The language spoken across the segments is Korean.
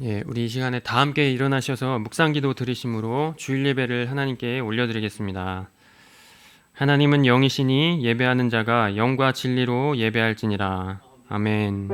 우리 이 시간에 다 함께 일어나셔서 묵상기도 드리심으로 주일 예배를 하나님께 올려드리겠습니다. 하나님은 영이시니 예배하는 자가 영과 진리로 예배할지니라. 아멘.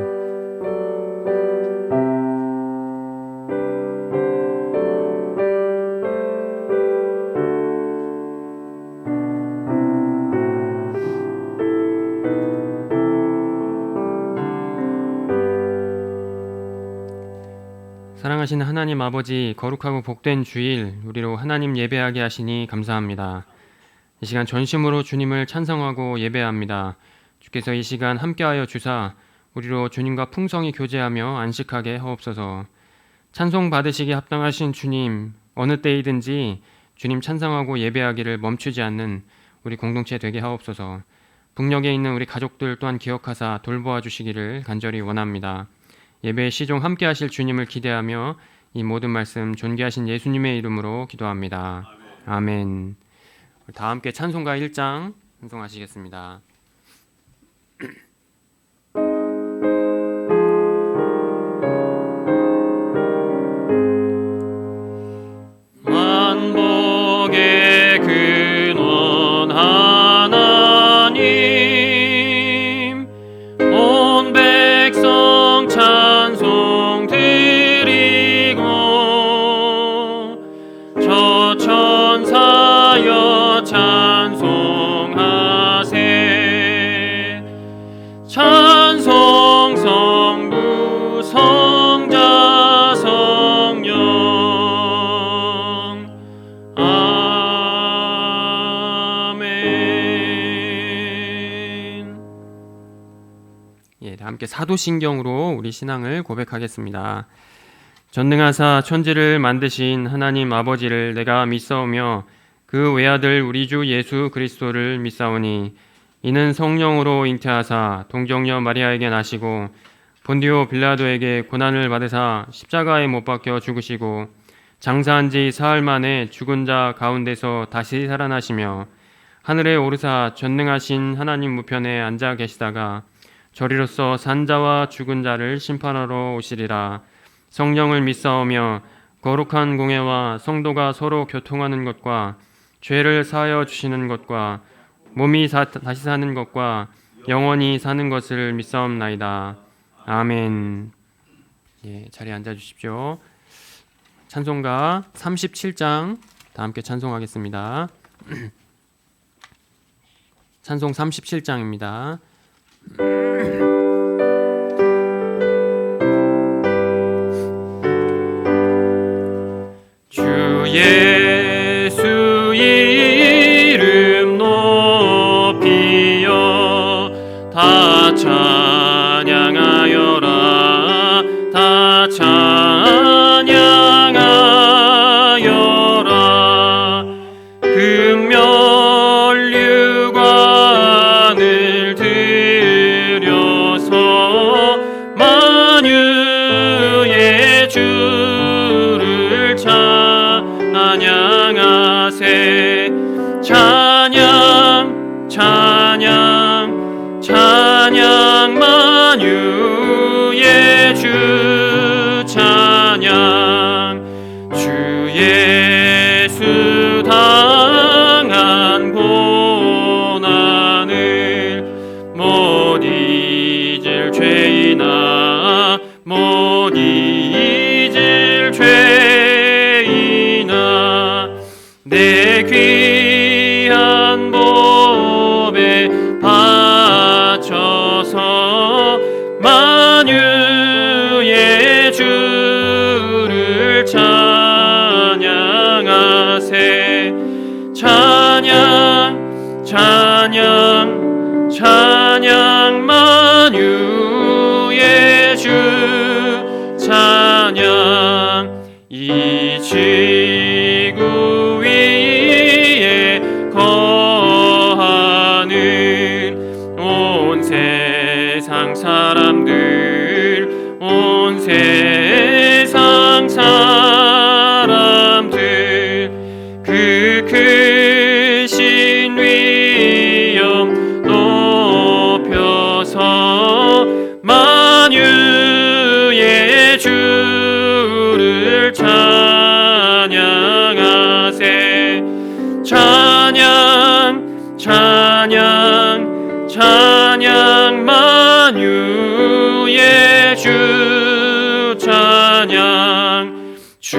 사랑하시는 하나님 아버지, 거룩하고 복된 주일 우리로 하나님 예배하게 하시니 감사합니다. 이 시간 전심으로 주님을 찬송하고 예배합니다. 주께서 이 시간 함께하여 주사 우리로 주님과 풍성히 교제하며 안식하게 하옵소서. 찬송 받으시기에 합당하신 주님, 어느 때이든지 주님 찬송하고 예배하기를 멈추지 않는 우리 공동체 되게 하옵소서. 북녘에 있는 우리 가족들 또한 기억하사 돌보아 주시기를 간절히 원합니다. 예배의 시종 함께 하실 주님을 기대하며 이 모든 말씀 존귀하신 예수님의 이름으로 기도합니다. 아멘. 다 함께 찬송가 1장 찬송하시겠습니다. 만복의 근원 하나님, 온 백성 찬송 드리고 저 천사여 찬송하세. 찬송 성부 성자 성령 아멘. 함께 사도신경으로 우리 신앙을 고백하겠습니다. 전능하사 천지를 만드신 하나님 아버지를 내가 믿사오며 그 외아들 우리 주 예수 그리스도를 믿사오니 이는 성령으로 잉태하사 동정녀 마리아에게 나시고 본디오 빌라도에게 고난을 받으사 십자가에 못 박혀 죽으시고 장사한 지 사흘 만에 죽은 자 가운데서 다시 살아나시며 하늘에 오르사 전능하신 하나님 우편에 앉아 계시다가 저리로서 산자와 죽은 자를 심판하러 오시리라. 성령을 믿사오며 거룩한 공회와 성도가 서로 교통하는 것과 죄를 사하여 주시는 것과 몸이 다시 사는 것과 영원히 사는 것을 믿사옵나이다. 아멘. 자리에 앉아주십시오. 찬송가 37장 다 함께 찬송하겠습니다. 찬송 37장입니다. 주 예수 이름 높이여 다 찬양하여라. 다 찬양하여라. 금면류관을 들여서 만유의 주를 찬양하세. 찬양 찬양 찬양 만유의 주 찬양. 주 예수 당한 고난을 못 잊을 죄이나 못 잊을 죄이나 내 귀한 법에 바쳐서 만유의 주를 찬양하세. 찬양 찬양 찬양 만유의 주 찬양. 이 지구 위에 거하는 온 세상 사람들, 온 세상 사람들 그 크신 위엄 높여서 만유의 주 찬양 찬양 만유의 주 찬양 주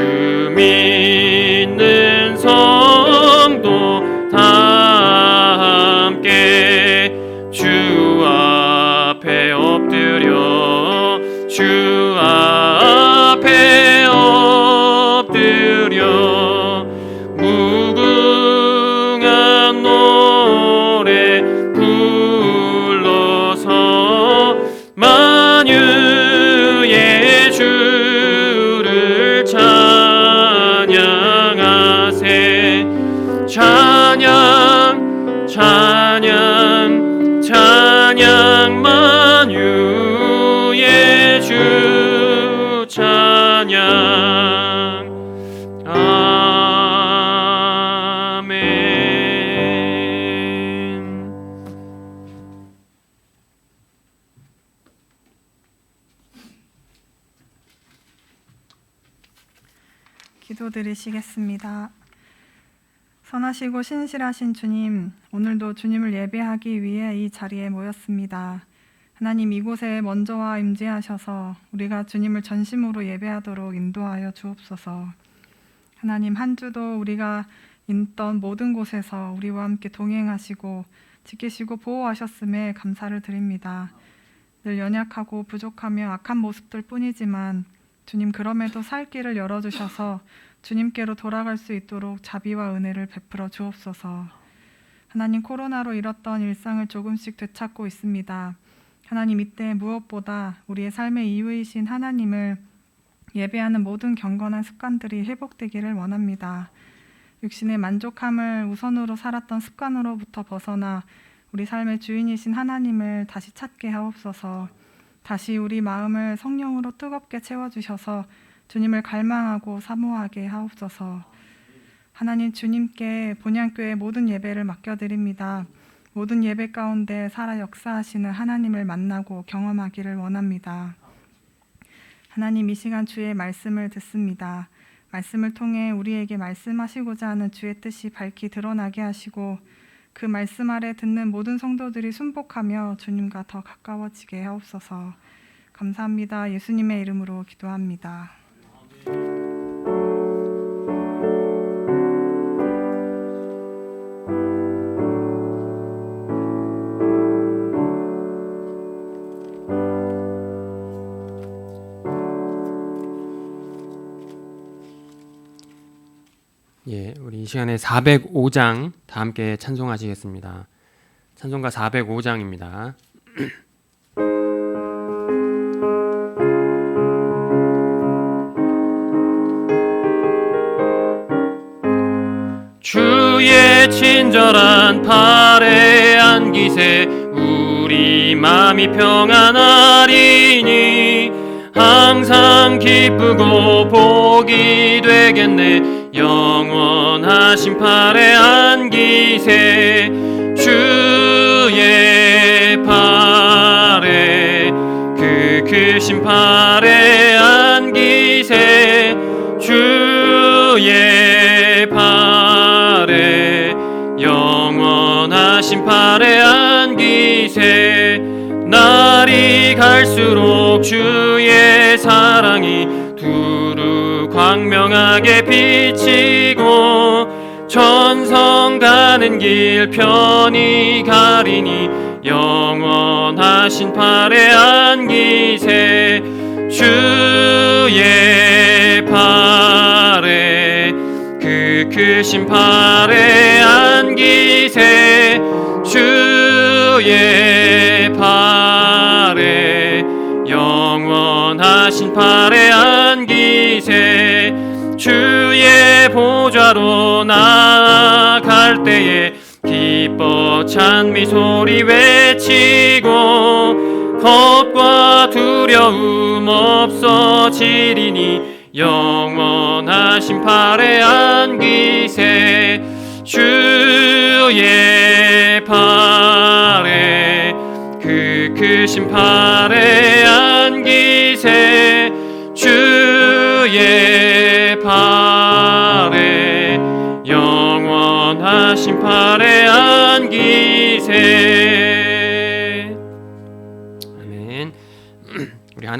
믿는 성도 다 함께 주 앞에 엎드려 주 앞에 엎드려 무궁한 노래 불러서 만유의 주를 찬양하세 찬양 찬양 찬양 만유의 주 찬양 아멘. 기도드리시겠습니다. 선하시고 신실하신 주님, 오늘도 주님을 예배하기 위해 이 자리에 모였습니다. 하나님, 이곳에 먼저 와 임재하셔서 우리가 주님을 전심으로 예배하도록 인도하여 주옵소서. 하나님, 한 주도 우리가 있던 모든 곳에서 우리와 함께 동행하시고 지키시고 보호하셨음에 감사를 드립니다. 늘 연약하고 부족하며 악한 모습들 뿐이지만 주님, 그럼에도 살 길을 열어주셔서 주님께로 돌아갈 수 있도록 자비와 은혜를 베풀어 주옵소서. 하나님, 코로나로 잃었던 일상을 조금씩 되찾고 있습니다. 하나님, 이때 무엇보다 우리의 삶의 이유이신 하나님을 예배하는 모든 경건한 습관들이 회복되기를 원합니다. 육신의 만족함을 우선으로 살았던 습관으로부터 벗어나 우리 삶의 주인이신 하나님을 다시 찾게 하옵소서. 다시 우리 마음을 성령으로 뜨겁게 채워주셔서 주님을 갈망하고 사모하게 하옵소서. 하나님, 주님께 본향교회 모든 예배를 맡겨드립니다. 모든 예배 가운데 살아 역사하시는 하나님을 만나고 경험하기를 원합니다. 하나님, 이 시간 주의 말씀을 듣습니다. 말씀을 통해 우리에게 말씀하시고자 하는 주의 뜻이 밝히 드러나게 하시고 그 말씀 아래 듣는 모든 성도들이 순복하며 주님과 더 가까워지게 하옵소서. 감사합니다. 예수님의 이름으로 기도합니다. 예, 우리 이 시간에 405장 다 함께 찬송하시겠습니다. 찬송가 405장입니다. 주의 친절한 팔에 안기세 우리 맘이 평안하리니 항상 기쁘고 복이 되겠네 영원하신 팔에 안기세 주의 팔에 그 크신 팔에 안기세 주의 팔에 영원하신 팔에 안기세 날이 갈수록 주의 사랑이 두루 광명하게 비치고 천성 가는 길 편히 가리니 영원하신 팔에 안기세 주의 팔에 그 크신 팔에 안기세 주의 팔에 영원하신 팔에 안기세 주의 보좌로 나아갈 때에 기뻐 찬미 소리 외치고 겁과 두려움 없어지리니 영원하신 팔에 안기세 주의 팔에 그 크신 팔에 안기세 주의 팔에 영원하신 팔에 안기세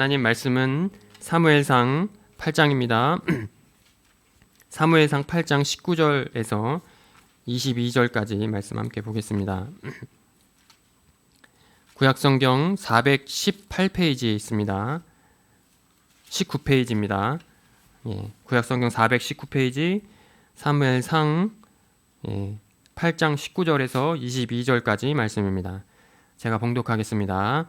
하나님 말씀은 사무엘상 8장입니다. 사무엘상 8장 19절에서 22절까지 말씀 함께 보겠습니다. 구약성경 418페이지에 있습니다. 19페이지입니다. 구약성경 419페이지 사무엘상 8장 19절에서 22절까지 말씀입니다. 제가 봉독하겠습니다.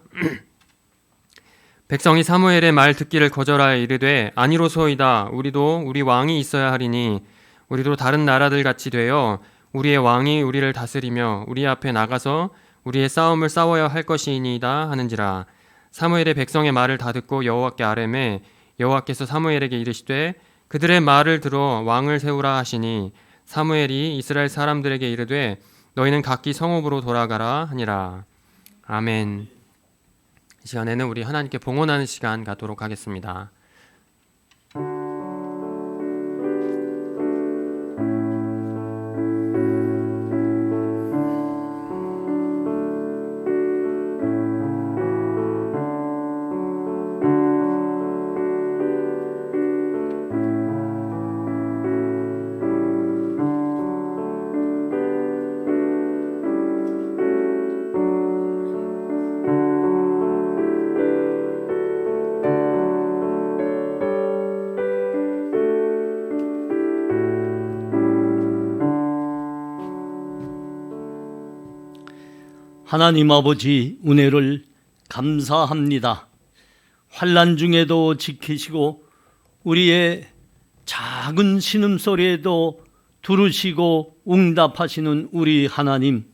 백성이 사무엘의 말 듣기를 거절하여 이르되 아니로소이다. 우리도 우리 왕이 있어야 하리니 우리도 다른 나라들 같이 되어 우리의 왕이 우리를 다스리며 우리 앞에 나가서 우리의 싸움을 싸워야 할 것이니이다 하는지라. 사무엘의 백성의 말을 다 듣고 여호와께 아뢰매 여호와께서 사무엘에게 이르시되 그들의 말을 들어 왕을 세우라 하시니 사무엘이 이스라엘 사람들에게 이르되 너희는 각기 성읍으로 돌아가라 하니라. 아멘. 이 시간에는 우리 하나님께 봉헌하는 시간 갖도록 하겠습니다. 하나님 아버지 은혜를 감사합니다. 환난 중에도 지키시고 우리의 작은 신음소리에도 들으시고 응답하시는 우리 하나님,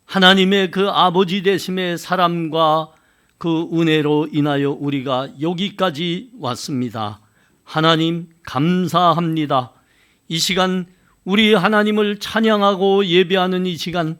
하나님의 그 아버지 되심의 사랑과 그 은혜로 인하여 우리가 여기까지 왔습니다. 하나님 감사합니다. 이 시간 우리 하나님을 찬양하고 예배하는 이 시간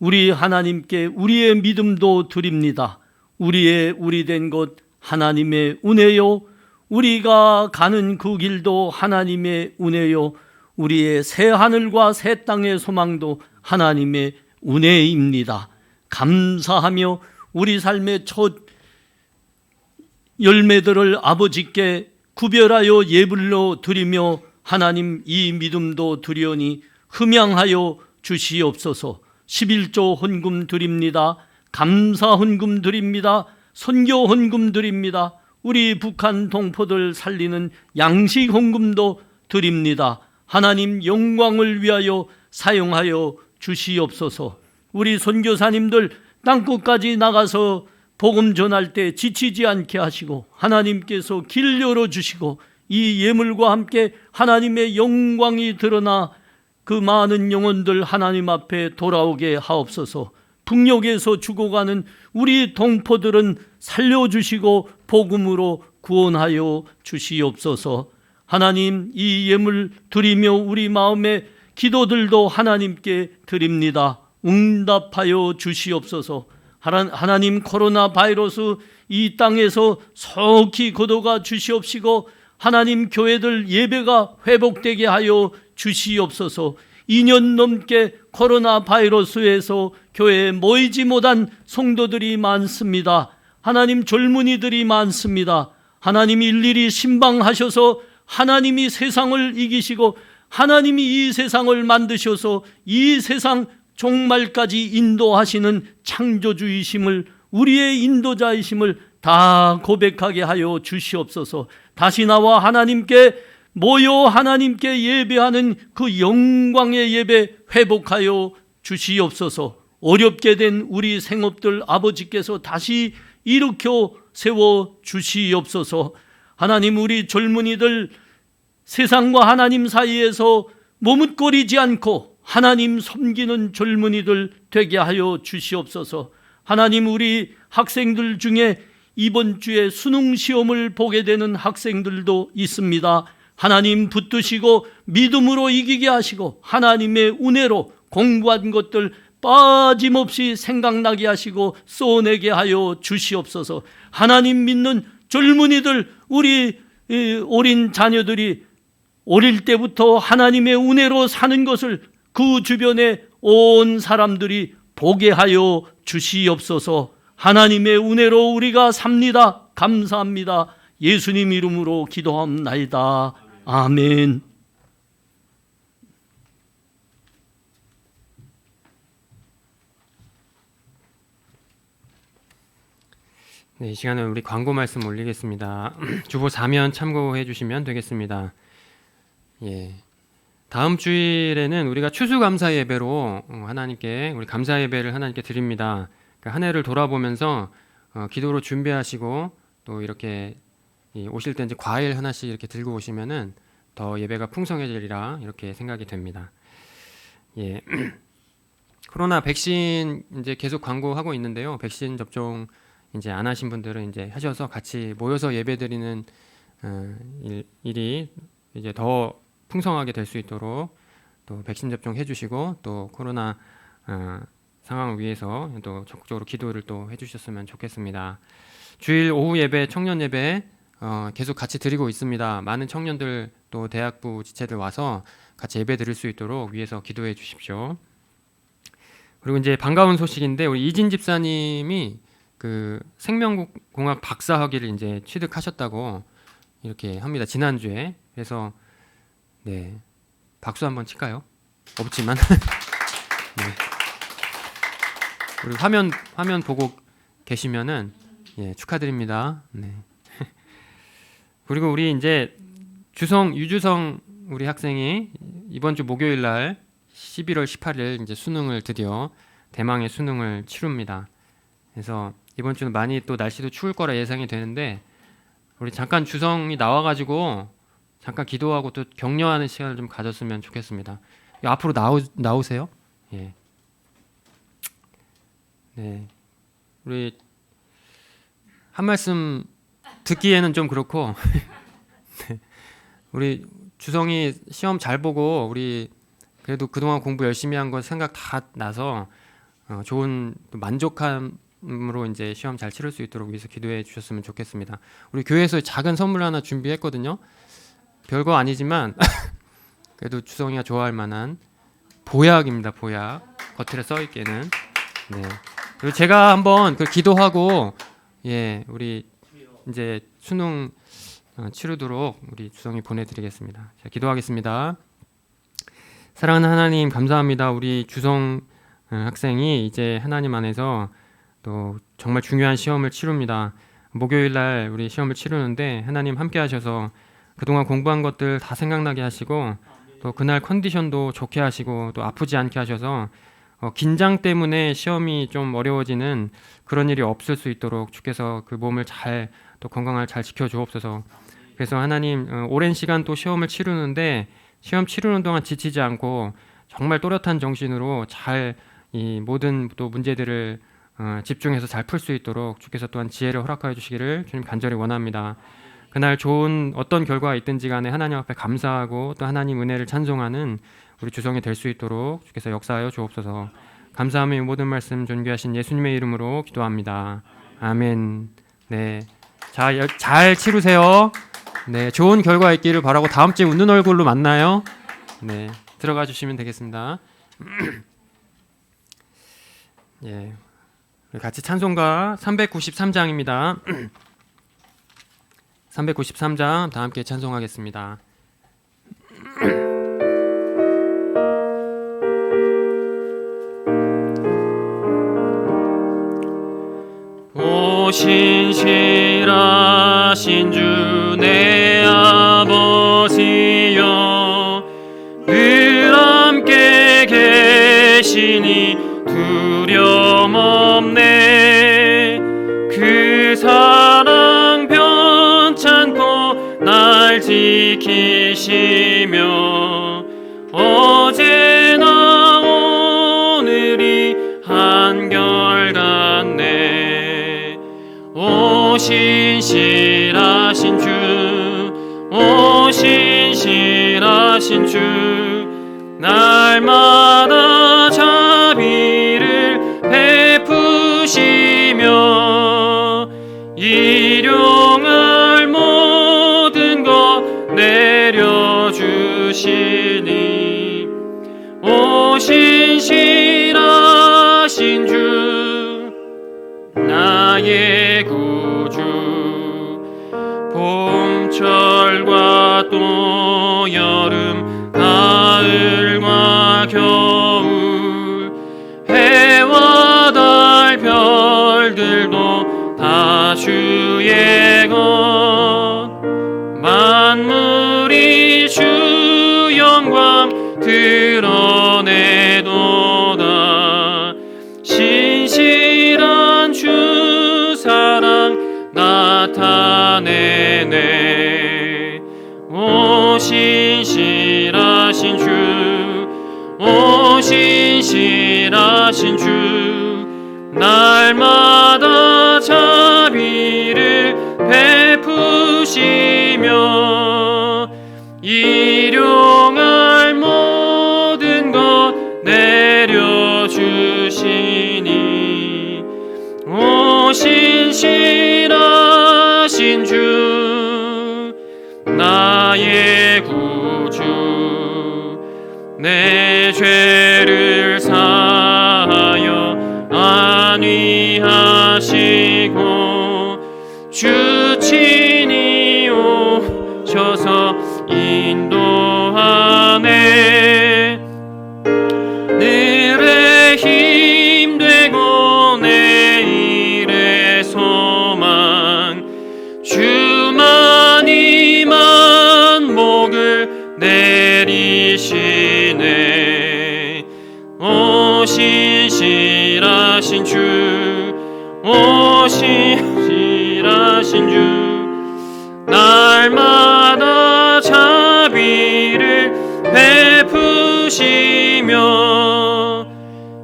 우리 하나님께 우리의 믿음도 드립니다. 우리 된 것 하나님의 은혜요, 우리가 가는 그 길도 하나님의 은혜요, 우리의 새 하늘과 새 땅의 소망도 하나님의 은혜입니다. 감사하며 우리 삶의 첫 열매들을 아버지께 구별하여 예불로 드리며 하나님 이 믿음도 드리오니 흠양하여 주시옵소서. 11조 헌금 드립니다. 감사 헌금 드립니다. 선교 헌금 드립니다. 우리 북한 동포들 살리는 양식 헌금도 드립니다. 하나님 영광을 위하여 사용하여 주시옵소서. 우리 선교사님들 땅끝까지 나가서 복음 전할 때 지치지 않게 하시고 하나님께서 길 열어주시고 이 예물과 함께 하나님의 영광이 드러나 그 많은 영혼들 하나님 앞에 돌아오게 하옵소서. 북녘에서 죽어가는 우리 동포들은 살려주시고 복음으로 구원하여 주시옵소서. 하나님 이 예물 드리며 우리 마음의 기도들도 하나님께 드립니다. 응답하여 주시옵소서. 하나님 코로나 바이러스 이 땅에서 속히 거둬가 주시옵시고 하나님 교회들 예배가 회복되게 하여 주시옵소서. 2년 넘게 코로나 바이러스에서 교회에 모이지 못한 성도들이 많습니다. 하나님 젊은이들이 많습니다. 하나님 일일이 신방하셔서 하나님이 세상을 이기시고 하나님이 이 세상을 만드셔서 이 세상 종말까지 인도하시는 창조주이심을, 우리의 인도자이심을 다 고백하게 하여 주시옵소서. 다시 나와 하나님께 모여 하나님께 예배하는 그 영광의 예배 회복하여 주시옵소서. 어렵게 된 우리 생업들 아버지께서 다시 일으켜 세워 주시옵소서. 하나님 우리 젊은이들 세상과 하나님 사이에서 머뭇거리지 않고 하나님 섬기는 젊은이들 되게 하여 주시옵소서. 하나님 우리 학생들 중에 이번 주에 수능 시험을 보게 되는 학생들도 있습니다. 하나님 붙드시고 믿음으로 이기게 하시고 하나님의 은혜로 공부한 것들 빠짐없이 생각나게 하시고 쏘내게 하여 주시옵소서. 하나님 믿는 젊은이들, 우리 어린 자녀들이 어릴 때부터 하나님의 은혜로 사는 것을 그 주변에 온 사람들이 보게 하여 주시옵소서. 하나님의 은혜로 우리가 삽니다. 감사합니다. 예수님 이름으로 기도합나이다. 아멘. 네, 이 시간은 우리 광고 말씀 올리겠습니다. 주보 4면 참고해 주시면 되겠습니다. 예. 다음 주일에는 우리가 추수감사 예배로 하나님께 우리 감사 예배를 하나님께 드립니다. 그러니까 한 해를 돌아보면서 기도로 준비하시고 또 이렇게 오실 때 이제 과일 하나씩 이렇게 들고 오시면은 더 예배가 풍성해지리라 이렇게 생각이 됩니다. 예. 코로나 백신 이제 계속 광고하고 있는데요. 백신 접종 이제 안 하신 분들은 이제 하셔서 같이 모여서 예배드리는 일이 이제 더 풍성하게 될 수 있도록 또 백신 접종해 주시고 또 코로나 상황을 위해서 또 적극적으로 기도를 또 해주셨으면 좋겠습니다. 주일 오후 예배, 청년 예배 계속 같이 드리고 있습니다. 많은 청년들 또 대학부 지체들 와서 같이 예배 드릴 수 있도록 위해서 기도해 주십시오. 그리고 이제 반가운 소식인데 우리 이진 집사님이 그 생명공학 박사학위를 이제 취득하셨다고 이렇게 합니다. 지난주에. 그래서 네, 박수 한번 칠까요? 없지만 네. 우리 화면 보고 계시면은 예, 축하드립니다. 네. 그리고 우리 이제 유주성 우리 학생이 이번 주 목요일 날 11월 18일 이제 수능을 드디어 대망의 수능을 치릅니다. 그래서 이번 주는 많이 또 날씨도 추울 거라 예상이 되는데 우리 잠깐 주성이 나와가지고 잠깐 기도하고 또 격려하는 시간을 좀 가졌으면 좋겠습니다. 앞으로 나오세요. 예. 네. 우리 한 말씀 듣기에는 좀 그렇고 네. 우리 주성이 시험 잘 보고 우리 그래도 그동안 공부 열심히 한 거 생각 다 나서 좋은 만족함으로 이제 시험 잘 치를 수 있도록 위해서 기도해 주셨으면 좋겠습니다. 우리 교회에서 작은 선물 하나 준비했거든요. 별거 아니지만 그래도 주성이가 좋아할 만한 보약입니다. 보약 겉에 써 있게는. 네. 그리고 제가 한번 그 기도하고 예 우리 이제 수능 치르도록 우리 주성이 보내드리겠습니다. 자, 기도하겠습니다. 사랑하는 하나님 감사합니다. 우리 주성 학생이 이제 하나님 안에서 또 정말 중요한 시험을 치릅니다. 목요일 날 우리 시험을 치르는데 하나님 함께 하셔서 그동안 공부한 것들 다 생각나게 하시고 또 그날 컨디션도 좋게 하시고 또 아프지 않게 하셔서 긴장 때문에 시험이 좀 어려워지는 그런 일이 없을 수 있도록 주께서 그 몸을 잘 또 건강을 잘 지켜주옵소서. 그래서 하나님 오랜 시간 또 시험을 치르는데 시험 치르는 동안 지치지 않고 정말 또렷한 정신으로 잘 이 모든 또 문제들을 집중해서 잘 풀 수 있도록 주께서 또한 지혜를 허락하여 주시기를 주님 간절히 원합니다. 그날 좋은 어떤 결과가 있든지 간에 하나님 앞에 감사하고 또 하나님 은혜를 찬송하는 우리 주성이 될 수 있도록 주께서 역사하여 주옵소서. 감사하며 이 모든 말씀 존귀하신 예수님의 이름으로 기도합니다. 아멘. 네, 잘 치르세요. 네, 좋은 결과 있기를 바라고 다음 주에 웃는 얼굴로 만나요. 네, 들어가 주시면 되겠습니다. 예, 같이 찬송가 393장입니다. 393장 다 함께 찬송하겠습니다. 오 신실하신 주 내 아버지여 늘 함께 계시니 두려움 없네. 그 사랑 변찮고 날 지키시며 어제나 오늘이 한결같네. 오 신실하신 주, 오 신실하신 주, 날마다 자비를 베푸시며 일용할 모든 것 내려주시니 오 신실하신 주 나의 구주. 철과 또 여름 가을과 겨울 해와 달 별들도 다 주의 것 만물이 주 영광 드러내도다 신실한 주 사랑 나타내네 오 신실하신 주 오 신실하신 주 날마다 자비를 베푸시며 일용할 모든 것 내려주시니 오 신실하신 주 나의 구주 내 죄를 사하여 안위하시고 주 친히 오셔서 인도하네 늘의 힘 되고 내일의 소망 주만이만 복을 내리시네 오 신실하신 주 오 신실하신 주 날마다 자비를 베푸시며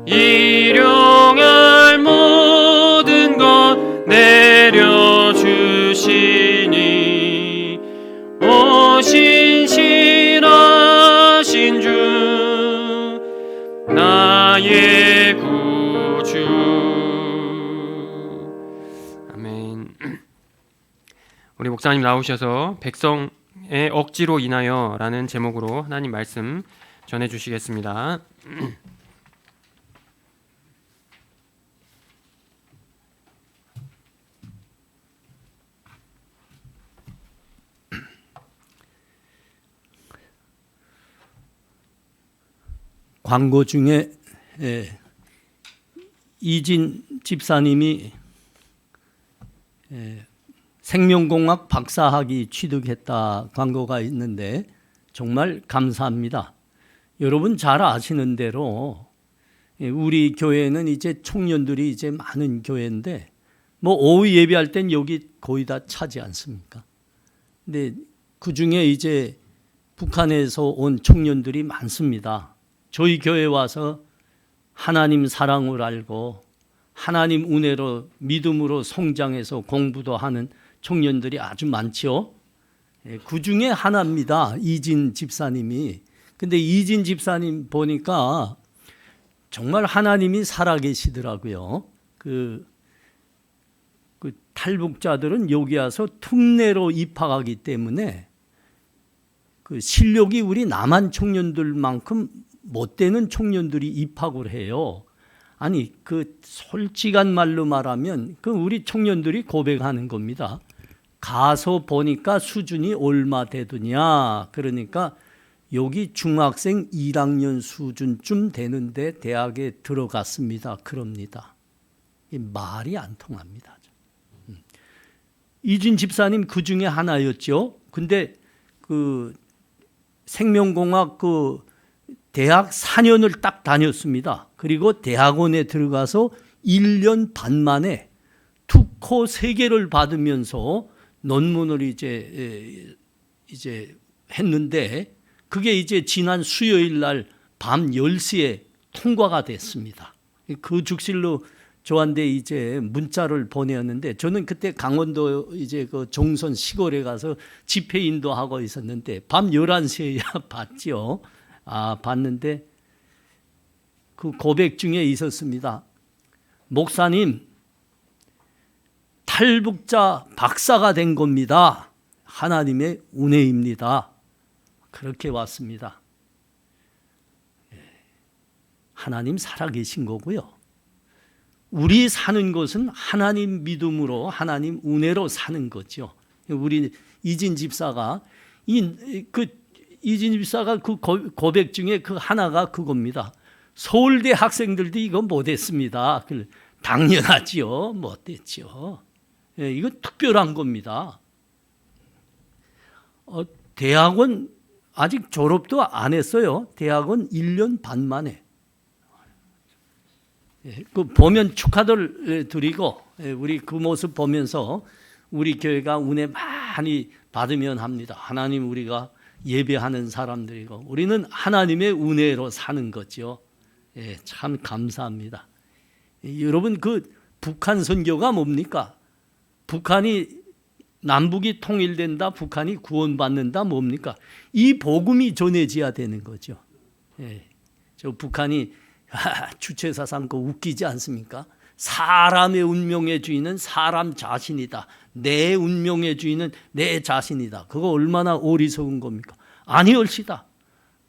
일용할 모든 것 내려주시니 오 신실하신 주 나의 구주 아멘. 우리 목사님 나오셔서 백성의 억지로 인하여 라는 제목으로 하나님 말씀 전해주시겠습니다. 광고 중에 이진 집사님이 생명공학 박사학위 취득했다 광고가 있는데 정말 감사합니다. 여러분 잘 아시는 대로 우리 교회는 이제 청년들이 이제 많은 교회인데 뭐 오후 예배할 땐 여기 거의 다 차지 않습니까? 근데 그 중에 이제 북한에서 온 청년들이 많습니다. 저희 교회 와서 하나님 사랑을 알고 하나님 은혜로 믿음으로 성장해서 공부도 하는 청년들이 아주 많죠. 그 중에 하나입니다. 이진 집사님이. 근데 이진 집사님 보니까 정말 하나님이 살아계시더라고요. 그 탈북자들은 여기 와서 특례로 입학하기 때문에 그 실력이 우리 남한 청년들만큼 못 되는 청년들이 입학을 해요. 아니 그 솔직한 말로 말하면 그 우리 청년들이 고백하는 겁니다. 가서 보니까 수준이 얼마 되더냐. 그러니까 여기 중학생 1학년 수준쯤 되는데 대학에 들어갔습니다. 그럽니다. 말이 안 통합니다. 이진 집사님 그 중에 하나였죠. 근데 그 생명공학 그 대학 4년을 딱 다녔습니다. 그리고 대학원에 들어가서 1년 반 만에 특허 3개를 받으면서 논문을 이제 했는데 그게 이제 지난 수요일 날 밤 10시에 통과가 됐습니다. 그 죽실로 저한테 이제 문자를 보내었는데 저는 그때 강원도 이제 그 종선 시골에 가서 집회 인도하고 있었는데 밤 11시에야 봤죠. 봤는데 그 고백 중에 있었습니다. 목사님, 탈북자 박사가 된 겁니다. 하나님의 은혜입니다. 그렇게 왔습니다. 하나님 살아계신 거고요. 우리 사는 것은 하나님 믿음으로 하나님 은혜로 사는 거죠. 우리 이진 집사가 이진 집사가 그 고백 중에 그 하나가 그겁니다. 서울대 학생들도 이거 못했습니다. 당연하지요. 못했죠. 예, 이거 특별한 겁니다. 대학원 아직 졸업도 안 했어요. 대학원 1년 반 만에. 그 보면 축하들 드리고 우리 그 모습 보면서 우리 교회가 은혜 많이 받으면 합니다. 하나님 우리가 예배하는 사람들이고 우리는 하나님의 은혜로 사는 거죠. 예, 참 감사합니다. 여러분 그 북한 선교가 뭡니까? 북한이 남북이 통일된다, 북한이 구원받는다 뭡니까? 이 복음이 전해져야 되는 거죠. 예, 저 북한이 주체사상 그 웃기지 않습니까? 사람의 운명의 주인은 사람 자신이다. 내 운명의 주인은 내 자신이다. 그거 얼마나 어리석은 겁니까? 아니올시다.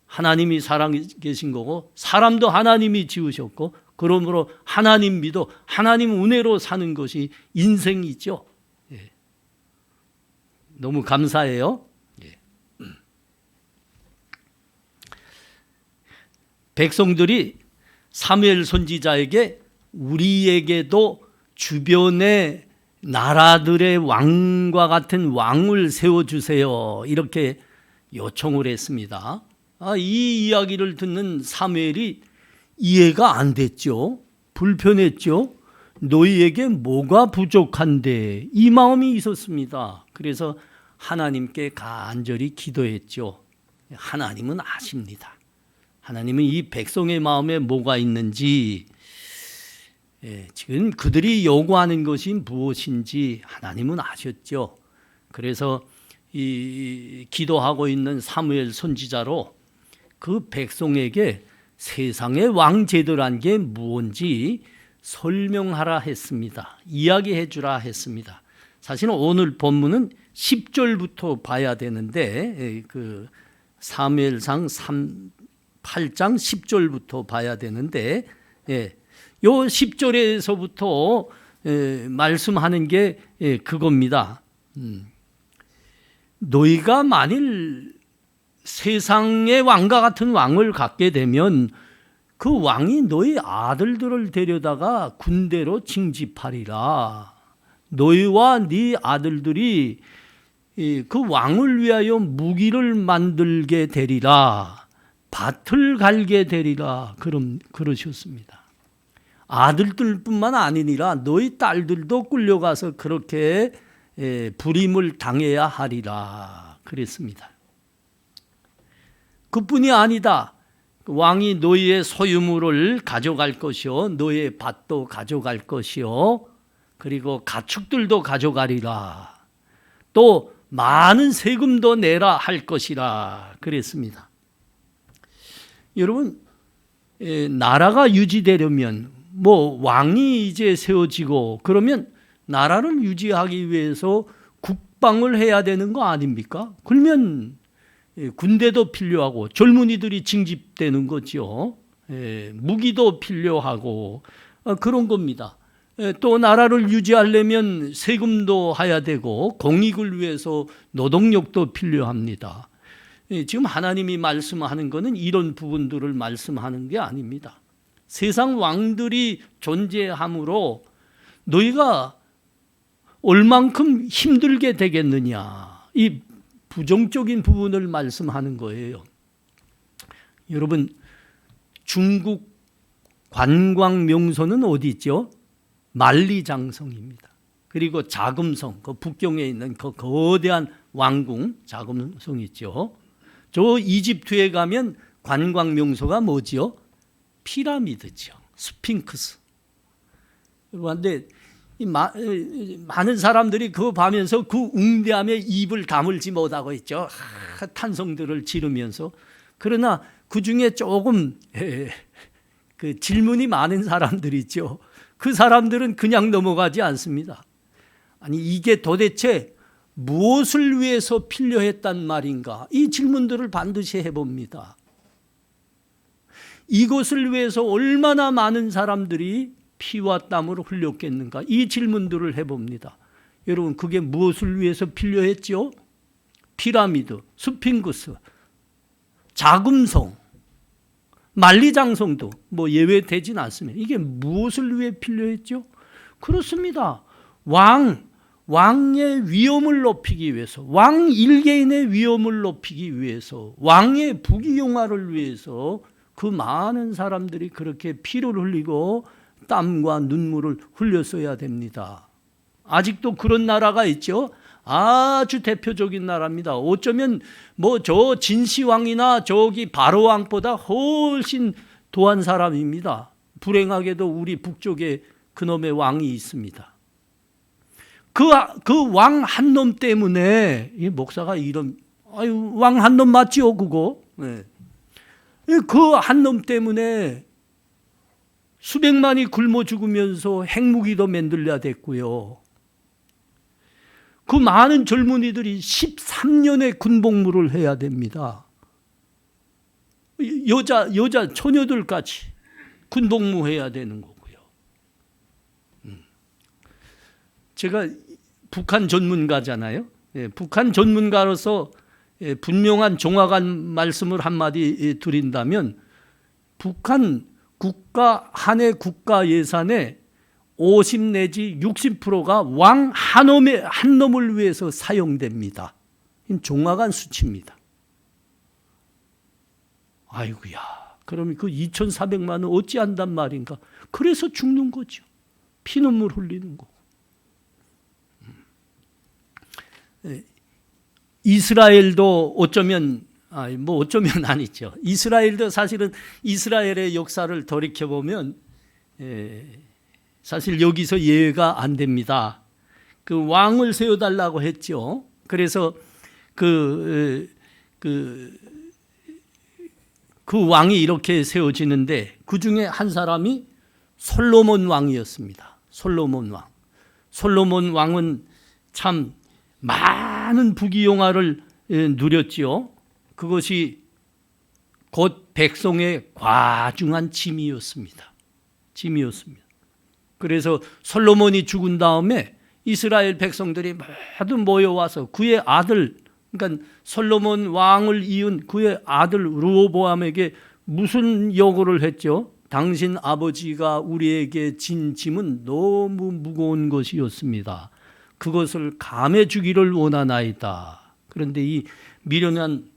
하나님이 살아계신 거고 사람도 하나님이 지으셨고 그러므로 하나님 믿어 하나님 은혜로 사는 것이 인생이죠. 예. 너무 감사해요. 예. 백성들이 사무엘 선지자에게 우리에게도 주변의 나라들의 왕과 같은 왕을 세워주세요. 이렇게 요청을 했습니다. 이 이야기를 듣는 사무엘이 이해가 안 됐죠. 불편했죠. 너희에게 뭐가 부족한데 이 마음이 있었습니다. 그래서 하나님께 간절히 기도했죠. 하나님은 아십니다. 하나님은 이 백성의 마음에 뭐가 있는지 지금 그들이 요구하는 것이 무엇인지 하나님은 아셨죠. 그래서 이 기도하고 있는 사무엘 선지자로 그 백성에게 세상의 왕 제도란 게 무엇인지 설명하라 했습니다. 이야기해 주라 했습니다. 사실은 오늘 본문은 10절부터 봐야 되는데 그 사무엘상 8장 10절부터 봐야 되는데 요 10절에서부터 말씀하는 게 그겁니다. 너희가 만일 세상의 왕과 같은 왕을 갖게 되면 그 왕이 너희 아들들을 데려다가 군대로 징집하리라. 너희와 네 아들들이 그 왕을 위하여 무기를 만들게 되리라. 밭을 갈게 되리라. 그러셨습니다. 아들들뿐만 아니니라 너희 딸들도 끌려가서 그렇게 불임을 당해야 하리라. 그랬습니다. 그뿐이 아니다. 왕이 너희의 소유물을 가져갈 것이요 너희의 밭도 가져갈 것이요 그리고 가축들도 가져가리라. 또 많은 세금도 내라 할 것이라 그랬습니다. 여러분 나라가 유지되려면 뭐 왕이 이제 세워지고 그러면 나라를 유지하기 위해서 국방을 해야 되는 거 아닙니까? 그러면 군대도 필요하고 젊은이들이 징집되는 거죠. 무기도 필요하고 그런 겁니다. 또 나라를 유지하려면 세금도 해야 되고 공익을 위해서 노동력도 필요합니다. 지금 하나님이 말씀하는 것은 이런 부분들을 말씀하는 게 아닙니다. 세상 왕들이 존재하므로 너희가 얼만큼 힘들게 되겠느냐 이 부정적인 부분을 말씀하는 거예요. 여러분 중국 관광 명소는 어디 있죠? 만리장성입니다. 그리고 자금성, 그 북경에 있는 그 거대한 왕궁 자금성 있죠. 저 이집트에 가면 관광 명소가 뭐지요? 피라미드죠. 스핑크스. 그런데 많은 사람들이 그거 보면서 그 웅대함에 입을 다물지 못하고 있죠. 탄성들을 지르면서. 그러나 그 중에 조금 그 질문이 많은 사람들이 있죠. 그 사람들은 그냥 넘어가지 않습니다. 아니 이게 도대체 무엇을 위해서 필요했단 말인가? 이 질문들을 반드시 해봅니다. 이것을 위해서 얼마나 많은 사람들이 피와 땀으로 흘렸겠는가? 이 질문들을 해봅니다. 여러분 그게 무엇을 위해서 필요했죠? 피라미드, 스핑크스, 자금성, 만리장성도 뭐 예외되진 않습니다. 이게 무엇을 위해 필요했죠? 그렇습니다. 왕의 위엄을 높이기 위해서, 왕 일개인의 위엄을 높이기 위해서, 왕의 부귀영화를 위해서 그 많은 사람들이 그렇게 피를 흘리고 땀과 눈물을 흘렸어야 됩니다. 아직도 그런 나라가 있죠. 아주 대표적인 나라입니다. 어쩌면 뭐 저 진시황이나 저기 바로왕보다 훨씬 도한 사람입니다. 불행하게도 우리 북쪽에 그놈의 왕이 있습니다. 그 왕 한 놈 때문에 이 목사가 이런 왕 한 놈 맞지요 그거? 네. 그 한 놈 때문에 수백만이 굶어 죽으면서 핵무기도 만들려야 됐고요. 그 많은 젊은이들이 13년의 군복무를 해야 됩니다. 여자 처녀들까지 군복무해야 되는 거고요. 제가 북한 전문가잖아요. 북한 전문가로서 분명한 정확한 말씀을 한마디 드린다면 북한 한 해 국가 예산의 50 내지 60%가 왕 한 놈을 위해서 사용됩니다. 정확한 수치입니다. 아이고야, 그러면 그 2,400만 원 어찌 한단 말인가? 그래서 죽는 거죠. 피눈물 흘리는 거. 이스라엘도 어쩌면 아니죠. 이스라엘도 사실은 이스라엘의 역사를 돌이켜보면 사실 여기서 예외가 안 됩니다. 그 왕을 세워달라고 했죠. 그래서 그 왕이 이렇게 세워지는데 그 중에 한 사람이 솔로몬 왕이었습니다. 솔로몬 왕은 참 많은 부귀영화를 누렸지요. 그것이 곧 백성의 과중한 짐이었습니다. 그래서 솔로몬이 죽은 다음에 이스라엘 백성들이 모두 모여와서 그의 아들, 그러니까 솔로몬 왕을 이은 그의 아들 르호보암에게 무슨 요구를 했죠? 당신 아버지가 우리에게 진 짐은 너무 무거운 것이었습니다. 그것을 감해 주기를 원하나이다. 그런데 이 미련한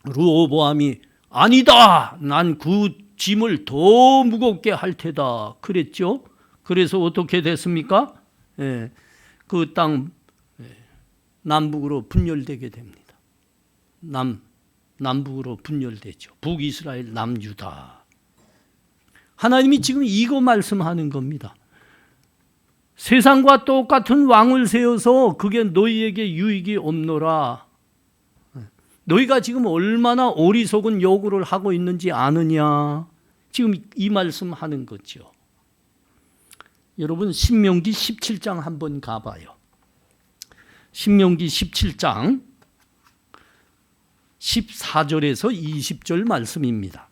르호보암이 아니다. 난 그 짐을 더 무겁게 할 테다. 그랬죠. 그래서 어떻게 됐습니까? 그 땅 남북으로 분열되게 됩니다. 남북으로 분열되죠. 북이스라엘, 남유다. 하나님이 지금 이거 말씀하는 겁니다. 세상과 똑같은 왕을 세워서 그게 너희에게 유익이 없노라. 너희가 지금 얼마나 어리석은 요구를 하고 있는지 아느냐. 지금 이 말씀하는 거죠. 여러분 신명기 17장 한번 가봐요. 신명기 17장 14절에서 20절 말씀입니다.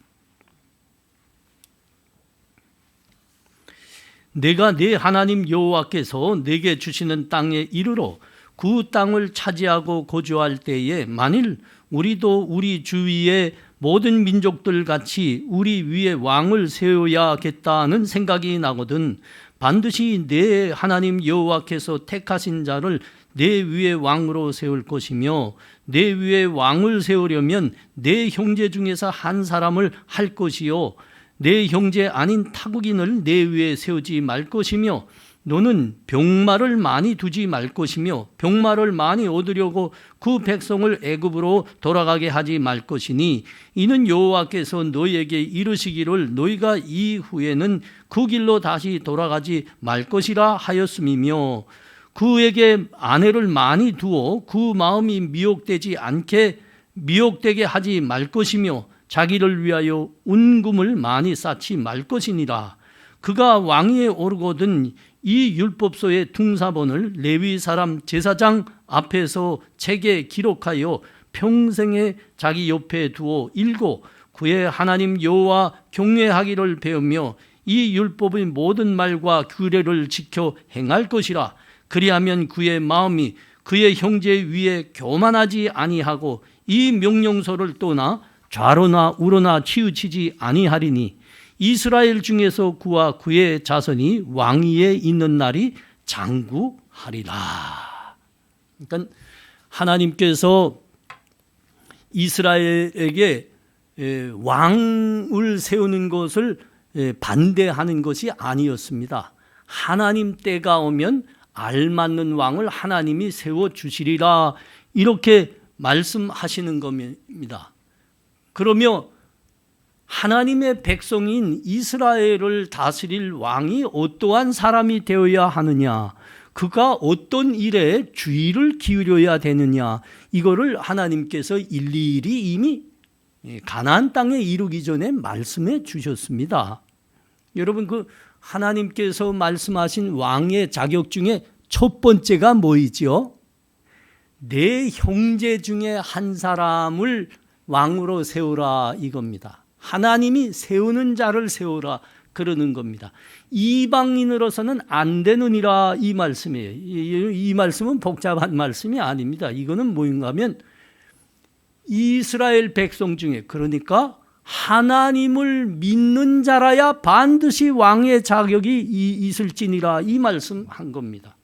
내가 네 하나님 여호와께서 내게 주시는 땅에 이르러 그 땅을 차지하고 거주할 때에 만일 우리도 우리 주위의 모든 민족들 같이 우리 위에 왕을 세워야겠다는 생각이 나거든 반드시 내 하나님 여호와께서 택하신 자를 내 위에 왕으로 세울 것이며 내 위에 왕을 세우려면 내 형제 중에서 한 사람을 할 것이요 내 형제 아닌 타국인을 내 위에 세우지 말 것이며 너는 병마를 많이 두지 말 것이며 병마를 많이 얻으려고 그 백성을 애굽으로 돌아가게 하지 말 것이니 이는 여호와께서 너희에게 이르시기를 너희가 이후에는 그 길로 다시 돌아가지 말 것이라 하였음이며 그에게 아내를 많이 두어 그 마음이 미혹되게 하지 말 것이며 자기를 위하여 운금을 많이 쌓지 말 것이니라. 그가 왕위에 오르거든 이 율법서의 둥사본을 레위 사람 제사장 앞에서 책에 기록하여 평생에 자기 옆에 두어 읽고 그의 하나님 여호와 경외하기를 배우며 이 율법의 모든 말과 규례를 지켜 행할 것이라. 그리하면 그의 마음이 그의 형제 위에 교만하지 아니하고 이 명령서를 떠나 좌로나 우로나 치우치지 아니하리니 이스라엘 중에서 그와 그의 자손이 왕위에 있는 날이 장구하리라. 그러니까 하나님께서 이스라엘에게 왕을 세우는 것을 반대하는 것이 아니었습니다. 하나님 때가 오면 알맞는 왕을 하나님이 세워주시리라, 이렇게 말씀하시는 겁니다. 그러며 하나님의 백성인 이스라엘을 다스릴 왕이 어떠한 사람이 되어야 하느냐, 그가 어떤 일에 주의를 기울여야 되느냐, 이거를 하나님께서 일일이 이미 가나안 땅에 이르기 전에 말씀해 주셨습니다. 여러분, 그 하나님께서 말씀하신 왕의 자격 중에 첫 번째가 뭐이지요? 내 형제 중에 한 사람을 왕으로 세우라, 이겁니다. 하나님이 세우는 자를 세우라 그러는 겁니다. 이방인으로서는 안 되느니라, 이 말씀이에요. 이 말씀은 복잡한 말씀이 아닙니다. 이거는 뭐인가 하면 이스라엘 백성 중에, 그러니까 하나님을 믿는 자라야 반드시 왕의 자격이 있을지니라, 이 말씀한 겁니다.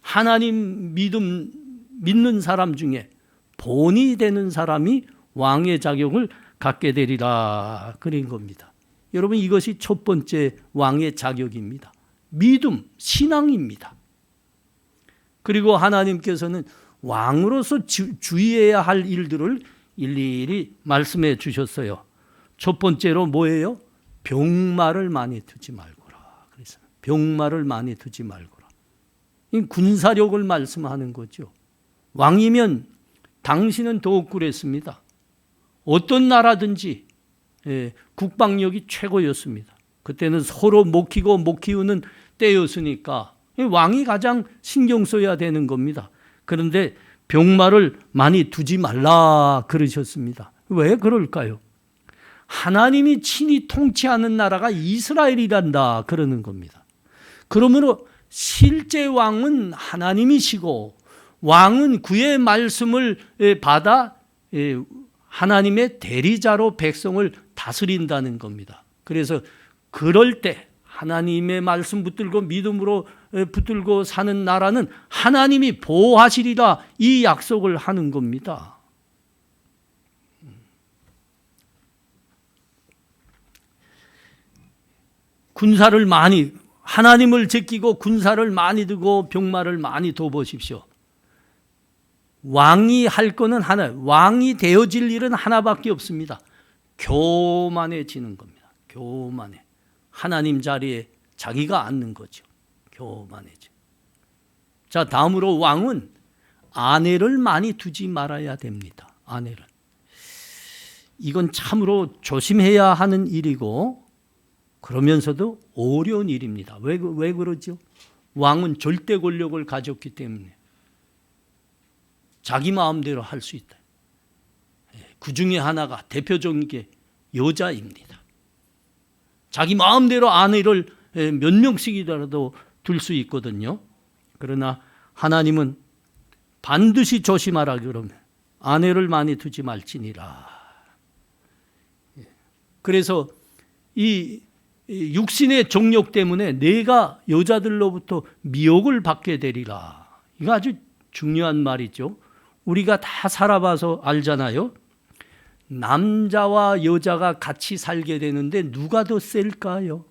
하나님 믿는 사람 중에 본이 되는 사람이 왕의 자격을 갖게 되리라, 그런 겁니다. 여러분, 이것이 첫 번째 왕의 자격입니다. 믿음, 신앙입니다. 그리고 하나님께서는 왕으로서 주의해야 할 일들을 일일이 말씀해 주셨어요. 첫 번째로 뭐예요? 병마를 많이 두지 말거라. 그래서 병마를 많이 두지 말거라. 이 군사력을 말씀하는 거죠. 왕이면 당신은 더욱 그랬습니다. 어떤 나라든지 국방력이 최고였습니다. 그때는 서로 못 키고 못 키우는 때였으니까 왕이 가장 신경 써야 되는 겁니다. 그런데 병마를 많이 두지 말라 그러셨습니다. 왜 그럴까요? 하나님이 친히 통치하는 나라가 이스라엘이란다 그러는 겁니다. 그러므로 실제 왕은 하나님이시고 왕은 그의 말씀을 받아 하나님의 대리자로 백성을 다스린다는 겁니다. 그래서 그럴 때 하나님의 말씀 붙들고 믿음으로 붙들고 사는 나라는 하나님이 보호하시리라, 이 약속을 하는 겁니다. 군사를 많이, 하나님을 제끼고 군사를 많이 두고 병마를 많이 둬보십시오. 왕이 할 거는 하나, 왕이 되어질 일은 하나밖에 없습니다. 교만해지는 겁니다. 교만해. 하나님 자리에 자기가 앉는 거죠. 교만해져. 자, 다음으로 왕은 아내를 많이 두지 말아야 됩니다. 아내를. 이건 참으로 조심해야 하는 일이고 그러면서도 어려운 일입니다. 왜 그러죠? 왕은 절대 권력을 가졌기 때문에 자기 마음대로 할 수 있다. 그 중에 하나가 대표적인 게 여자입니다. 자기 마음대로 아내를 몇 명씩이라도 둘 수 있거든요. 그러나 하나님은 반드시 조심하라 그러면 아내를 많이 두지 말지니라. 그래서 이 육신의 정욕 때문에 내가 여자들로부터 미혹을 받게 되리라. 이거 아주 중요한 말이죠. 우리가 다 살아봐서 알잖아요. 남자와 여자가 같이 살게 되는데 누가 더 셀까요?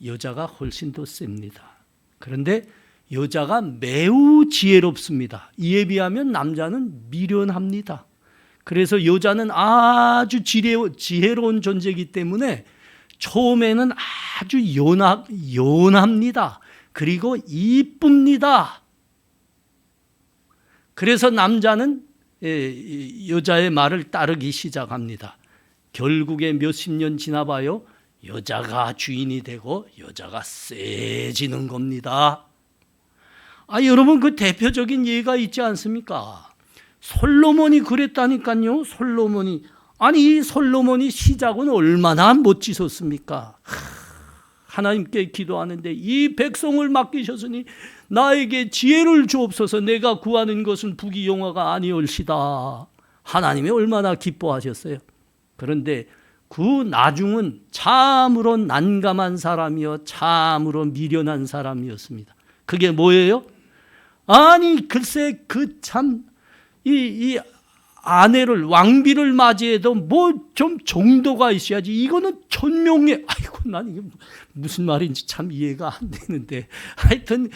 여자가 훨씬 더 셉니다. 그런데 여자가 매우 지혜롭습니다. 이에 비하면 남자는 미련합니다. 그래서 여자는 아주 지혜로운 존재이기 때문에 처음에는 아주 연합니다. 그리고 이쁩니다. 그래서 남자는 여자의 말을 따르기 시작합니다. 결국에 몇십 년 지나봐요. 여자가 주인이 되고 여자가 세지는 겁니다. 여러분, 그 대표적인 예가 있지 않습니까? 솔로몬이 그랬다니까요. 솔로몬이. 이 솔로몬이 시작은 얼마나 멋지셨습니까? 하나님께 기도하는데 이 백성을 맡기셨으니 나에게 지혜를 주옵소서. 내가 구하는 것은 부귀영화가 아니올시다. 하나님이 얼마나 기뻐하셨어요. 그런데 그 나중은 참으로 난감한 사람이요 참으로 미련한 사람이었습니다. 그게 뭐예요? 아니 글쎄 이 아내를 왕비를 맞이해도 뭐 좀 정도가 있어야지. 이거는 천명에 아이고 난 이게 무슨 말인지 참 이해가 안 되는데 하여튼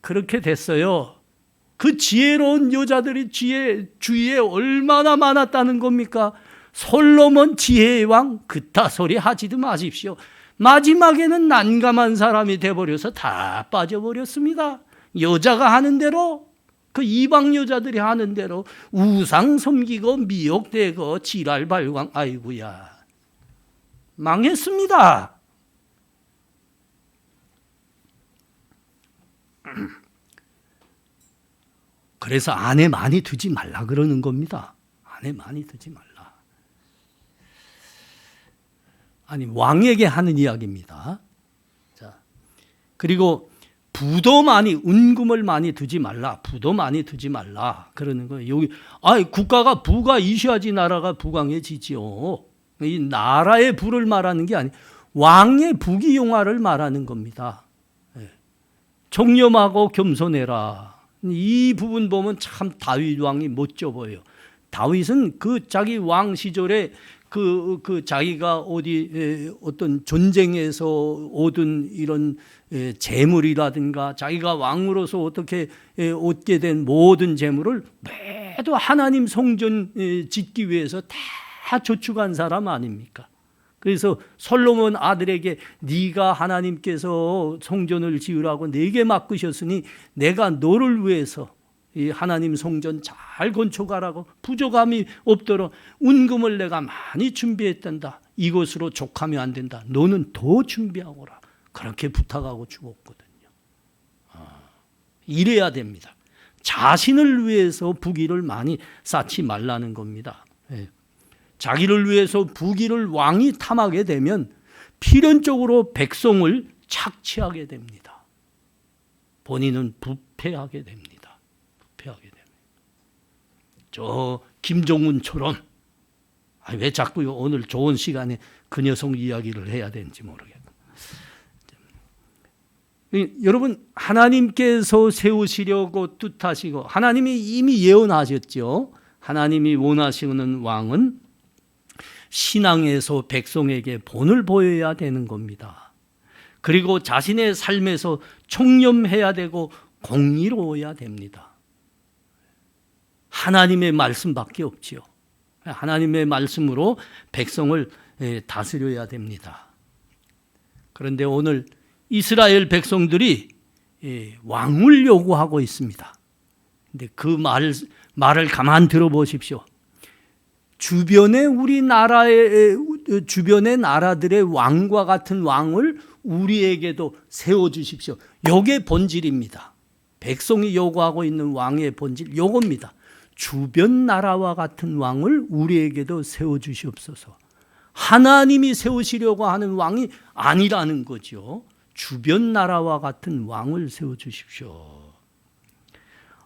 그렇게 됐어요. 그 지혜로운 여자들이 주위에 얼마나 많았다는 겁니까? 솔로몬 지혜의 왕 그따 소리 하지도 마십시오. 마지막에는 난감한 사람이 돼버려서 다 빠져버렸습니다. 여자가 하는 대로, 그 이방 여자들이 하는 대로 우상 섬기고 미혹되고 지랄발광. 아이고야 망했습니다. 그래서 아내 많이 두지 말라 그러는 겁니다. 아내 많이 두지 말라. 아니 왕에게 하는 이야기입니다. 자, 그리고 부도 많이, 은금을 많이 두지 말라. 부도 많이 두지 말라 그러는 거예요. 여기 국가가 부가 있어야지 나라가 부강해지지요. 이 나라의 부를 말하는 게 아니, 왕의 부귀영화를 말하는 겁니다. 청렴하고 겸손해라. 이 부분 보면 참 다윗 왕이 멋져 보여요. 다윗은 그 자기 왕 시절에 그 자기가 어떤 전쟁에서 얻은 이런 재물이라든가 자기가 왕으로서 어떻게 얻게 된 모든 재물을 모두 하나님 성전 짓기 위해서 다 저축한 사람 아닙니까? 그래서 솔로몬 아들에게 네가 하나님께서 성전을 지으라고 내게 맡기셨으니 내가 너를 위해서 이 하나님 성전 잘 건축하라고, 부족함이 없도록 은금을 내가 많이 준비했단다. 이것으로 족하면 안 된다. 너는 더 준비하거라. 그렇게 부탁하고 죽었거든요. 이래야 됩니다. 자신을 위해서 부귀를 많이 쌓지 말라는 겁니다. 자기를 위해서 부귀를 왕이 탐하게 되면 필연적으로 백성을 착취하게 됩니다. 본인은 부패하게 됩니다. 저 김종훈처럼 왜 자꾸 오늘 좋은 시간에 그 녀석 이야기를 해야 되는지 모르겠고. 여러분 하나님께서 세우시려고 뜻하시고 하나님이 이미 예언하셨죠. 하나님이 원하시는 왕은 신앙에서 백성에게 본을 보여야 되는 겁니다. 그리고 자신의 삶에서 청렴해야 되고 공의로워야 됩니다. 하나님의 말씀밖에 없지요. 하나님의 말씀으로 백성을 다스려야 됩니다. 그런데 오늘 이스라엘 백성들이 왕을 요구하고 있습니다. 근데 그 말을 가만 들어보십시오. 주변의 나라들의 왕과 같은 왕을 우리에게도 세워주십시오. 요게 본질입니다. 백성이 요구하고 있는 왕의 본질 요겁니다. 주변 나라와 같은 왕을 우리에게도 세워주시옵소서. 하나님이 세우시려고 하는 왕이 아니라는 거죠. 주변 나라와 같은 왕을 세워주십시오.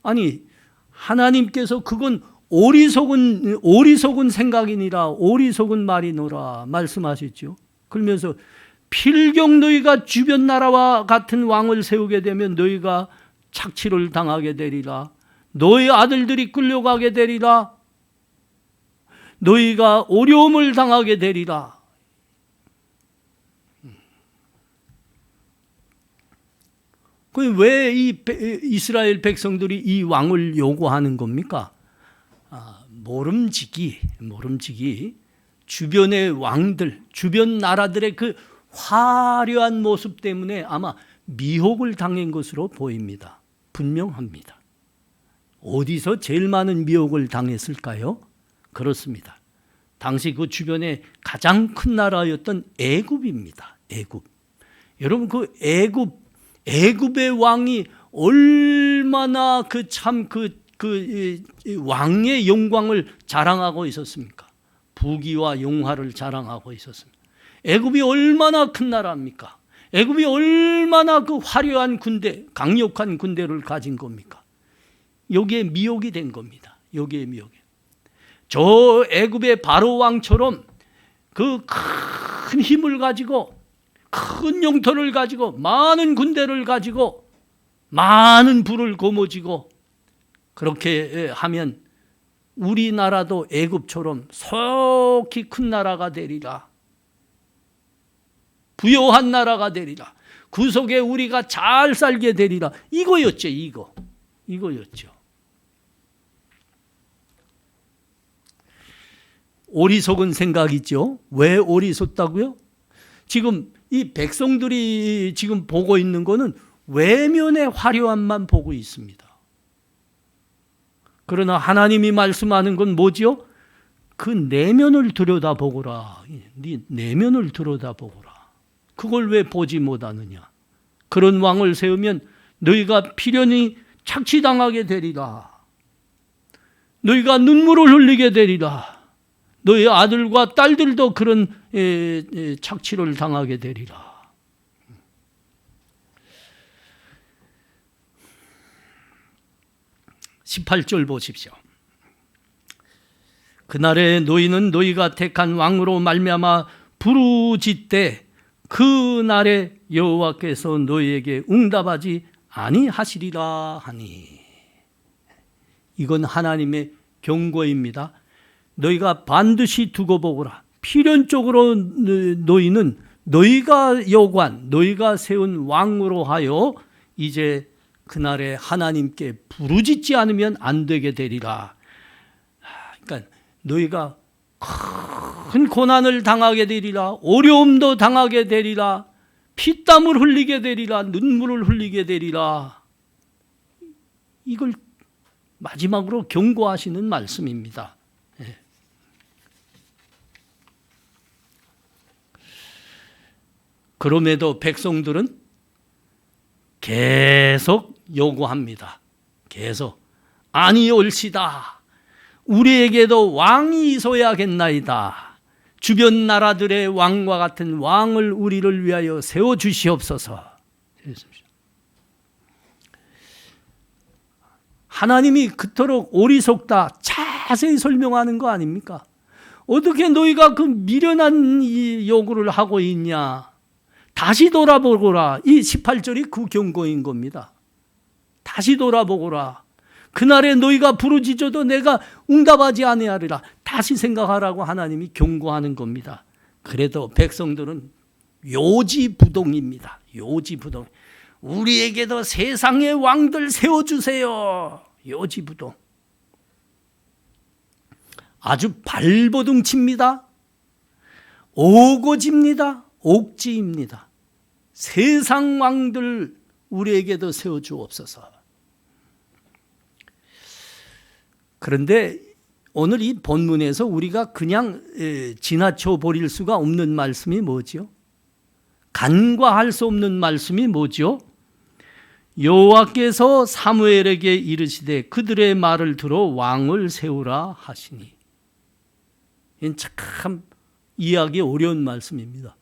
아니 하나님께서 그건 오리석은 생각이니라 오리석은 말이노라 말씀하셨죠. 그러면서 필경 너희가 주변 나라와 같은 왕을 세우게 되면 너희가 착취를 당하게 되리라. 너희 아들들이 끌려가게 되리라. 너희가 어려움을 당하게 되리라. 왜 이 이스라엘 백성들이 이 왕을 요구하는 겁니까? 모름지기 주변의 왕들, 주변 나라들의 그 화려한 모습 때문에 아마 미혹을 당한 것으로 보입니다. 분명합니다. 어디서 제일 많은 미혹을 당했을까요? 그렇습니다. 당시 그 주변에 가장 큰 나라였던 애굽입니다. 애굽. 여러분 그 애굽의 왕이 얼마나 왕의 영광을 자랑하고 있었습니까? 부귀와 영화를 자랑하고 있었습니다. 애굽이 얼마나 큰 나라입니까? 애굽이 얼마나 그 화려한 군대, 강력한 군대를 가진 겁니까? 여기에 미혹이 된 겁니다. 여기에 미혹이. 저 애굽의 바로 왕처럼 그 큰 힘을 가지고, 큰 영토를 가지고, 많은 군대를 가지고, 많은 부를 거머쥐고, 그렇게 하면 우리나라도 애굽처럼 속히 큰 나라가 되리라. 부요한 나라가 되리라. 그 속에 우리가 잘 살게 되리라. 이거였죠, 이거였죠. 오리속은 생각이죠. 왜 오리속다고요? 지금 이 백성들이 지금 보고 있는 거는 외면의 화려함만 보고 있습니다. 그러나 하나님이 말씀하는 건 뭐지요? 그 내면을 들여다보거라. 네 내면을 들여다보거라. 그걸 왜 보지 못하느냐? 그런 왕을 세우면 너희가 필연히 착취당하게 되리라. 너희가 눈물을 흘리게 되리라. 너희 아들과 딸들도 그런 착취를 당하게 되리라. (18절) 보십시오. 그날에 너희는 너희가 택한 왕으로 말미암아 부르짖되 그 날에 여호와께서 너희에게 응답하지 아니하시리라 하니. 이건 하나님의 경고입니다. 너희가 반드시 두고 보거라. 필연적으로 너희는 너희가 요구한, 너희가 세운 왕으로 하여 이제 그날에 하나님께 부르짖지 않으면 안 되게 되리라. 그러니까 너희가 큰 고난을 당하게 되리라. 어려움도 당하게 되리라. 피땀을 흘리게 되리라. 눈물을 흘리게 되리라. 이걸 마지막으로 경고하시는 말씀입니다. 그럼에도 백성들은 계속 요구합니다. 계속 아니올시다. 우리에게도 왕이 있어야겠나이다. 주변 나라들의 왕과 같은 왕을 우리를 위하여 세워주시옵소서. 하나님이 그토록 오리속다 자세히 설명하는 거 아닙니까? 어떻게 너희가 그 미련한 이 요구를 하고 있냐? 다시 돌아보거라. 이 18절이 그 경고인 겁니다. 다시 돌아보거라. 그날에 너희가 부르짖어도 내가 응답하지 아니하리라. 다시 생각하라고 하나님이 경고하는 겁니다. 그래도 백성들은 요지부동입니다. 요지부동. 우리에게도 세상의 왕들 세워주세요. 요지부동. 아주 발버둥칩니다. 오고집니다. 옥지입니다. 세상 왕들 우리에게도 세워주옵소서. 그런데 오늘 이 본문에서 우리가 그냥 지나쳐 버릴 수가 없는 말씀이 뭐죠? 간과할 수 없는 말씀이 뭐죠? 여호와께서 사무엘에게 이르시되 그들의 말을 들어 왕을 세우라 하시니. 이건 참 이해하기 어려운 말씀입니다.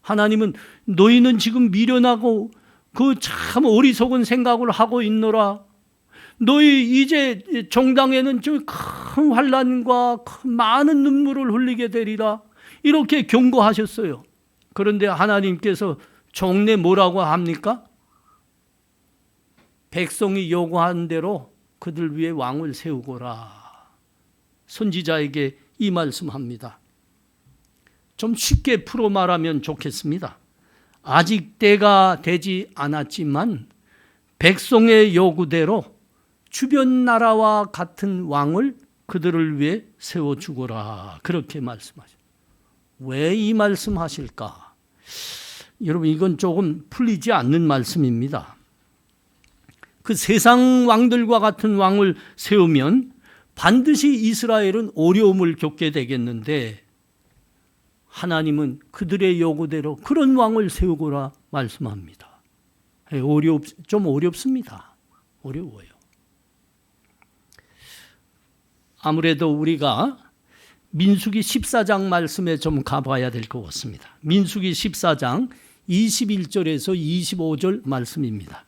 하나님은 너희는 지금 미련하고 그 참 어리석은 생각을 하고 있노라. 너희 이제 정당에는 큰 환난과 큰 많은 눈물을 흘리게 되리라. 이렇게 경고하셨어요. 그런데 하나님께서 종래 뭐라고 합니까? 백성이 요구한 대로 그들 위에 왕을 세우거라. 선지자에게 이 말씀합니다. 좀 쉽게 풀어 말하면 좋겠습니다. 아직 때가 되지 않았지만 백성의 요구대로 주변 나라와 같은 왕을 그들을 위해 세워주거라. 그렇게 말씀하셨어요. 왜 이 말씀하실까? 여러분, 이건 조금 풀리지 않는 말씀입니다. 그 세상 왕들과 같은 왕을 세우면 반드시 이스라엘은 어려움을 겪게 되겠는데 하나님은 그들의 요구대로 그런 왕을 세우거라 말씀합니다. 좀 어렵습니다. 어려워요. 아무래도 우리가 민수기 14장 말씀에 좀 가봐야 될 것 같습니다. 민수기 14장 21절에서 25절 말씀입니다.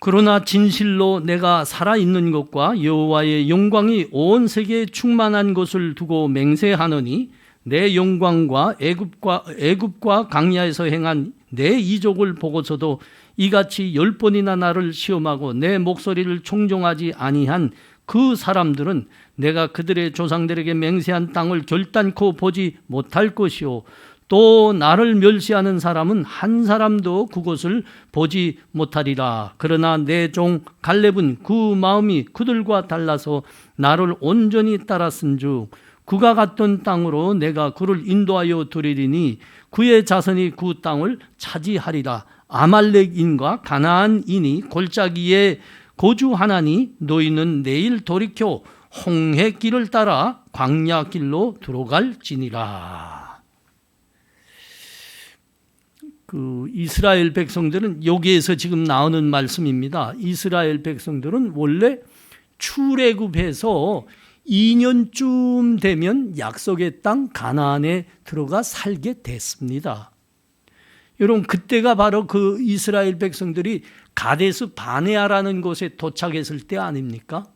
그러나 진실로 내가 살아있는 것과 여호와의 영광이 온 세계에 충만한 것을 두고 맹세하노니 내 영광과 애굽과 강야에서 행한 내 이적을 보고서도 이같이 10번이나 나를 시험하고 내 목소리를 청종하지 아니한 그 사람들은 내가 그들의 조상들에게 맹세한 땅을 결단코 보지 못할 것이요 또 나를 멸시하는 사람은 한 사람도 그곳을 보지 못하리라. 그러나 내 종 갈렙은 그 마음이 그들과 달라서 나를 온전히 따랐은즉 그가 갔던 땅으로 내가 그를 인도하여 두리니 그의 자손이 그 땅을 차지하리라. 아말렉인과 가나안인이 골짜기에 거주하나니 너희는 내일 돌이켜 홍해 길을 따라 광야 길로 들어갈지니라. 이스라엘 백성들은 여기에서 지금 나오는 말씀입니다. 이스라엘 백성들은 원래 출애굽해서 2년쯤 되면 약속의 땅 가나안에 들어가 살게 됐습니다. 여러분, 그때가 바로 그 이스라엘 백성들이 가데스 바네아라는 곳에 도착했을 때 아닙니까?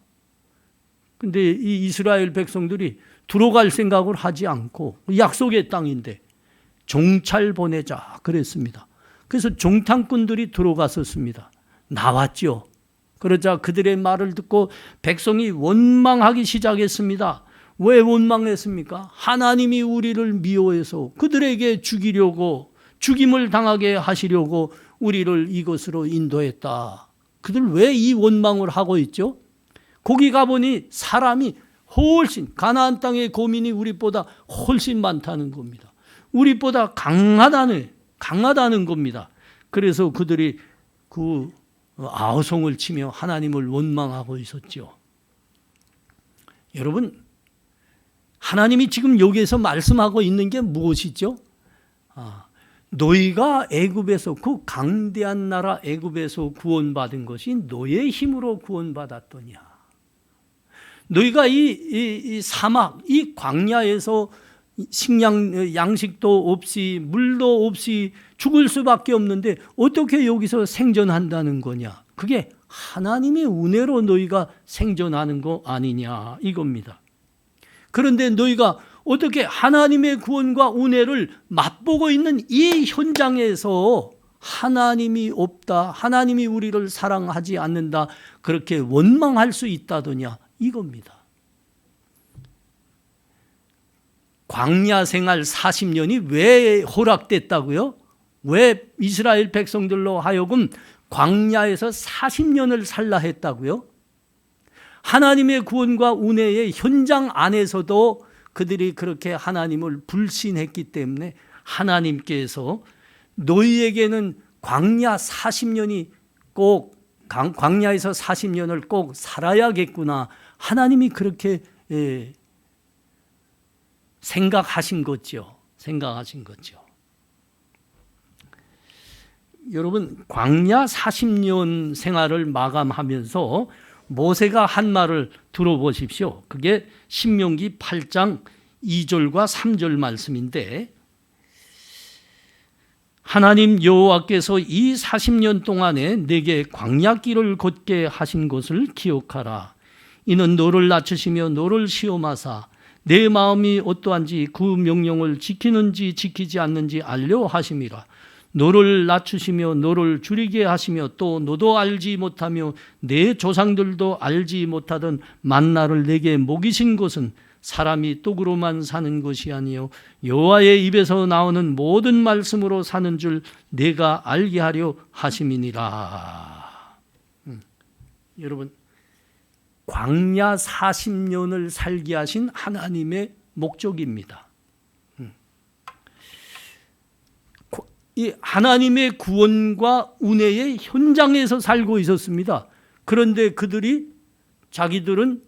근데 이 이스라엘 백성들이 들어갈 생각을 하지 않고 약속의 땅인데 종찰 보내자 그랬습니다. 그래서 종탄꾼들이 들어갔었습니다. 나왔죠. 그러자 그들의 말을 듣고 백성이 원망하기 시작했습니다. 왜 원망했습니까? 하나님이 우리를 미워해서 그들에게 죽임을 당하게 하시려고 우리를 이곳으로 인도했다. 그들 왜 이 원망을 하고 있죠? 거기 가보니 사람이 훨씬 가나안 땅의 거민이 우리보다 훨씬 많다는 겁니다. 우리보다 강하다는 겁니다. 그래서 그들이 그 아우성을 치며 하나님을 원망하고 있었죠. 여러분, 하나님이 지금 여기에서 말씀하고 있는 게 무엇이죠? 너희가 애굽에서 그 강대한 나라 애굽에서 구원받은 것이 너의 힘으로 구원받았더냐. 너희가 이 사막, 이 광야에서 양식도 없이 물도 없이 죽을 수밖에 없는데 어떻게 여기서 생존한다는 거냐. 그게 하나님의 은혜로 너희가 생존하는 거 아니냐 이겁니다. 그런데 너희가 어떻게 하나님의 구원과 은혜를 맛보고 있는 이 현장에서 하나님이 없다, 하나님이 우리를 사랑하지 않는다, 그렇게 원망할 수 있다더냐 이겁니다. 광야 생활 40년이 왜 허락됐다고요? 왜 이스라엘 백성들로 하여금 광야에서 40년을 살라 했다고요? 하나님의 구원과 은혜의 현장 안에서도 그들이 그렇게 하나님을 불신했기 때문에 하나님께서 너희에게는 광야 40년이 꼭 광야에서 40년을 꼭 살아야겠구나. 하나님이 그렇게 생각하신 거죠. 여러분, 광야 40년 생활을 마감하면서 모세가 한 말을 들어보십시오. 그게 신명기 8장 2절과 3절 말씀인데, 하나님 여호와께서 이 40년 동안에 내게 광야길을 걷게 하신 것을 기억하라. 이는 너를 낮추시며 너를 시험하사 내 마음이 어떠한지 그 명령을 지키는지 지키지 않는지 알려 하심이라. 너를 낮추시며 너를 줄이게 하시며 또 너도 알지 못하며 내 조상들도 알지 못하던 만나를 내게 먹이신 것은 사람이 떡으로만 사는 것이 아니요 여호와의 입에서 나오는 모든 말씀으로 사는 줄 내가 알게 하려 하심이니라. 여러분, 광야 40년을 살게 하신 하나님의 목적입니다. 이 하나님의 구원과 은혜의 현장에서 살고 있었습니다. 그런데 자기들은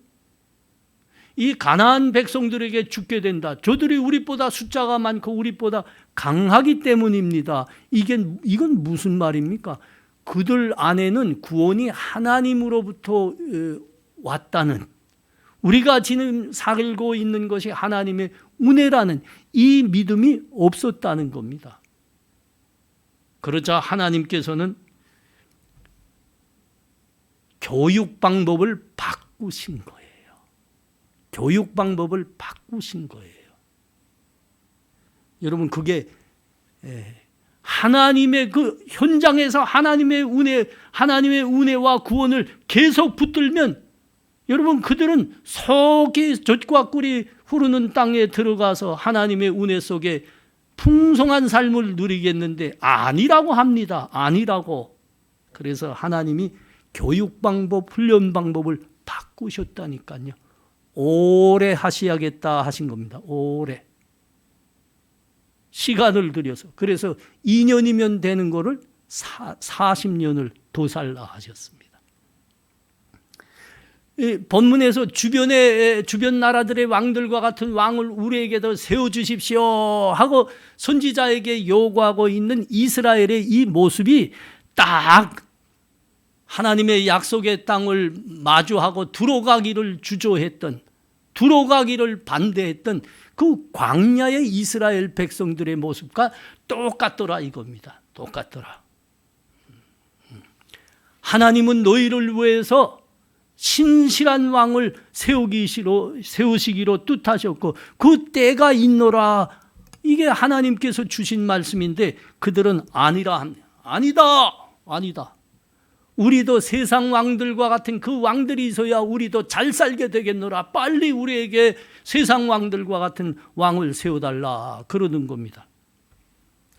이 가나안 백성들에게 죽게 된다. 저들이 우리보다 숫자가 많고 우리보다 강하기 때문입니다. 이건 무슨 말입니까? 그들 안에는 구원이 하나님으로부터 왔다는, 우리가 지금 살고 있는 것이 하나님의 은혜라는 이 믿음이 없었다는 겁니다. 그러자 하나님께서는 교육 방법을 바꾸신 거예요. 교육 방법을 바꾸신 거예요. 여러분, 그게 하나님의 그 현장에서 하나님의 은혜와 구원을 계속 붙들면, 여러분, 그들은 속이 젖과 꿀이 흐르는 땅에 들어가서 하나님의 은혜 속에 풍성한 삶을 누리겠는데 아니라고 합니다. 아니라고. 그래서 하나님이 교육 방법, 훈련 방법을 바꾸셨다니까요. 오래 하셔야겠다 하신 겁니다. 오래. 시간을 들여서. 그래서 2년이면 되는 거를 40년을 도살라 하셨습니다. 본문에서 주변 나라들의 왕들과 같은 왕을 우리에게도 세워주십시오 하고 선지자에게 요구하고 있는 이스라엘의 이 모습이 딱 하나님의 약속의 땅을 마주하고 들어가기를 주저했던, 들어가기를 반대했던 그 광야의 이스라엘 백성들의 모습과 똑같더라 이겁니다. 똑같더라. 하나님은 너희를 위해서 신실한 왕을 세우시기로 뜻하셨고 그 때가 있노라. 이게 하나님께서 주신 말씀인데 그들은 아니라 합니다. 아니다. 우리도 세상 왕들과 같은 그 왕들이 있어야 우리도 잘 살게 되겠노라. 빨리 우리에게 세상 왕들과 같은 왕을 세워달라 그러는 겁니다.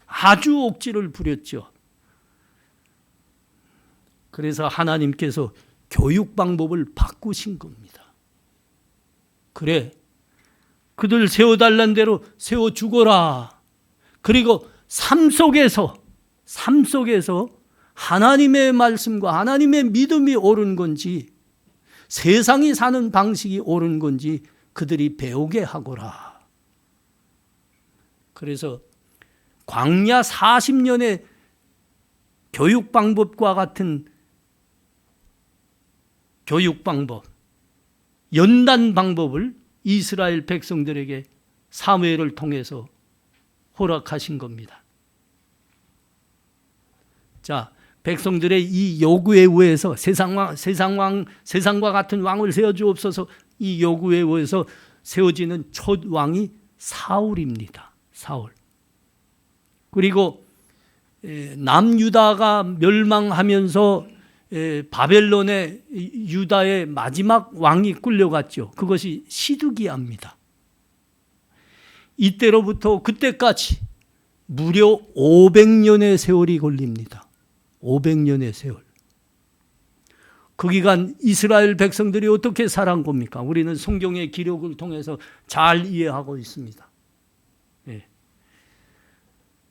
아주 억지를 부렸죠. 그래서 하나님께서 교육 방법을 바꾸신 겁니다. 그래, 그들 세워달란 대로 세워주거라. 그리고 삶 속에서 하나님의 말씀과 하나님의 믿음이 옳은 건지 세상이 사는 방식이 옳은 건지 그들이 배우게 하거라. 그래서 광야 40년의 교육 방법과 같은 교육 방법, 연단 방법을 이스라엘 백성들에게 사무엘을 통해서 허락하신 겁니다. 자, 백성들의 이 요구에 의해서 세상과 같은 왕을 세워주옵소서, 이 요구에 의해서 세워지는 첫 왕이 사울입니다. 사울. 그리고 남유다가 멸망하면서 바벨론의 유다의 마지막 왕이 끌려갔죠. 그것이 시드기야입니다. 이때로부터 그때까지 무려 500년의 세월이 걸립니다. 500년의 세월. 그 기간 이스라엘 백성들이 어떻게 살아온 겁니까? 우리는 성경의 기록을 통해서 잘 이해하고 있습니다.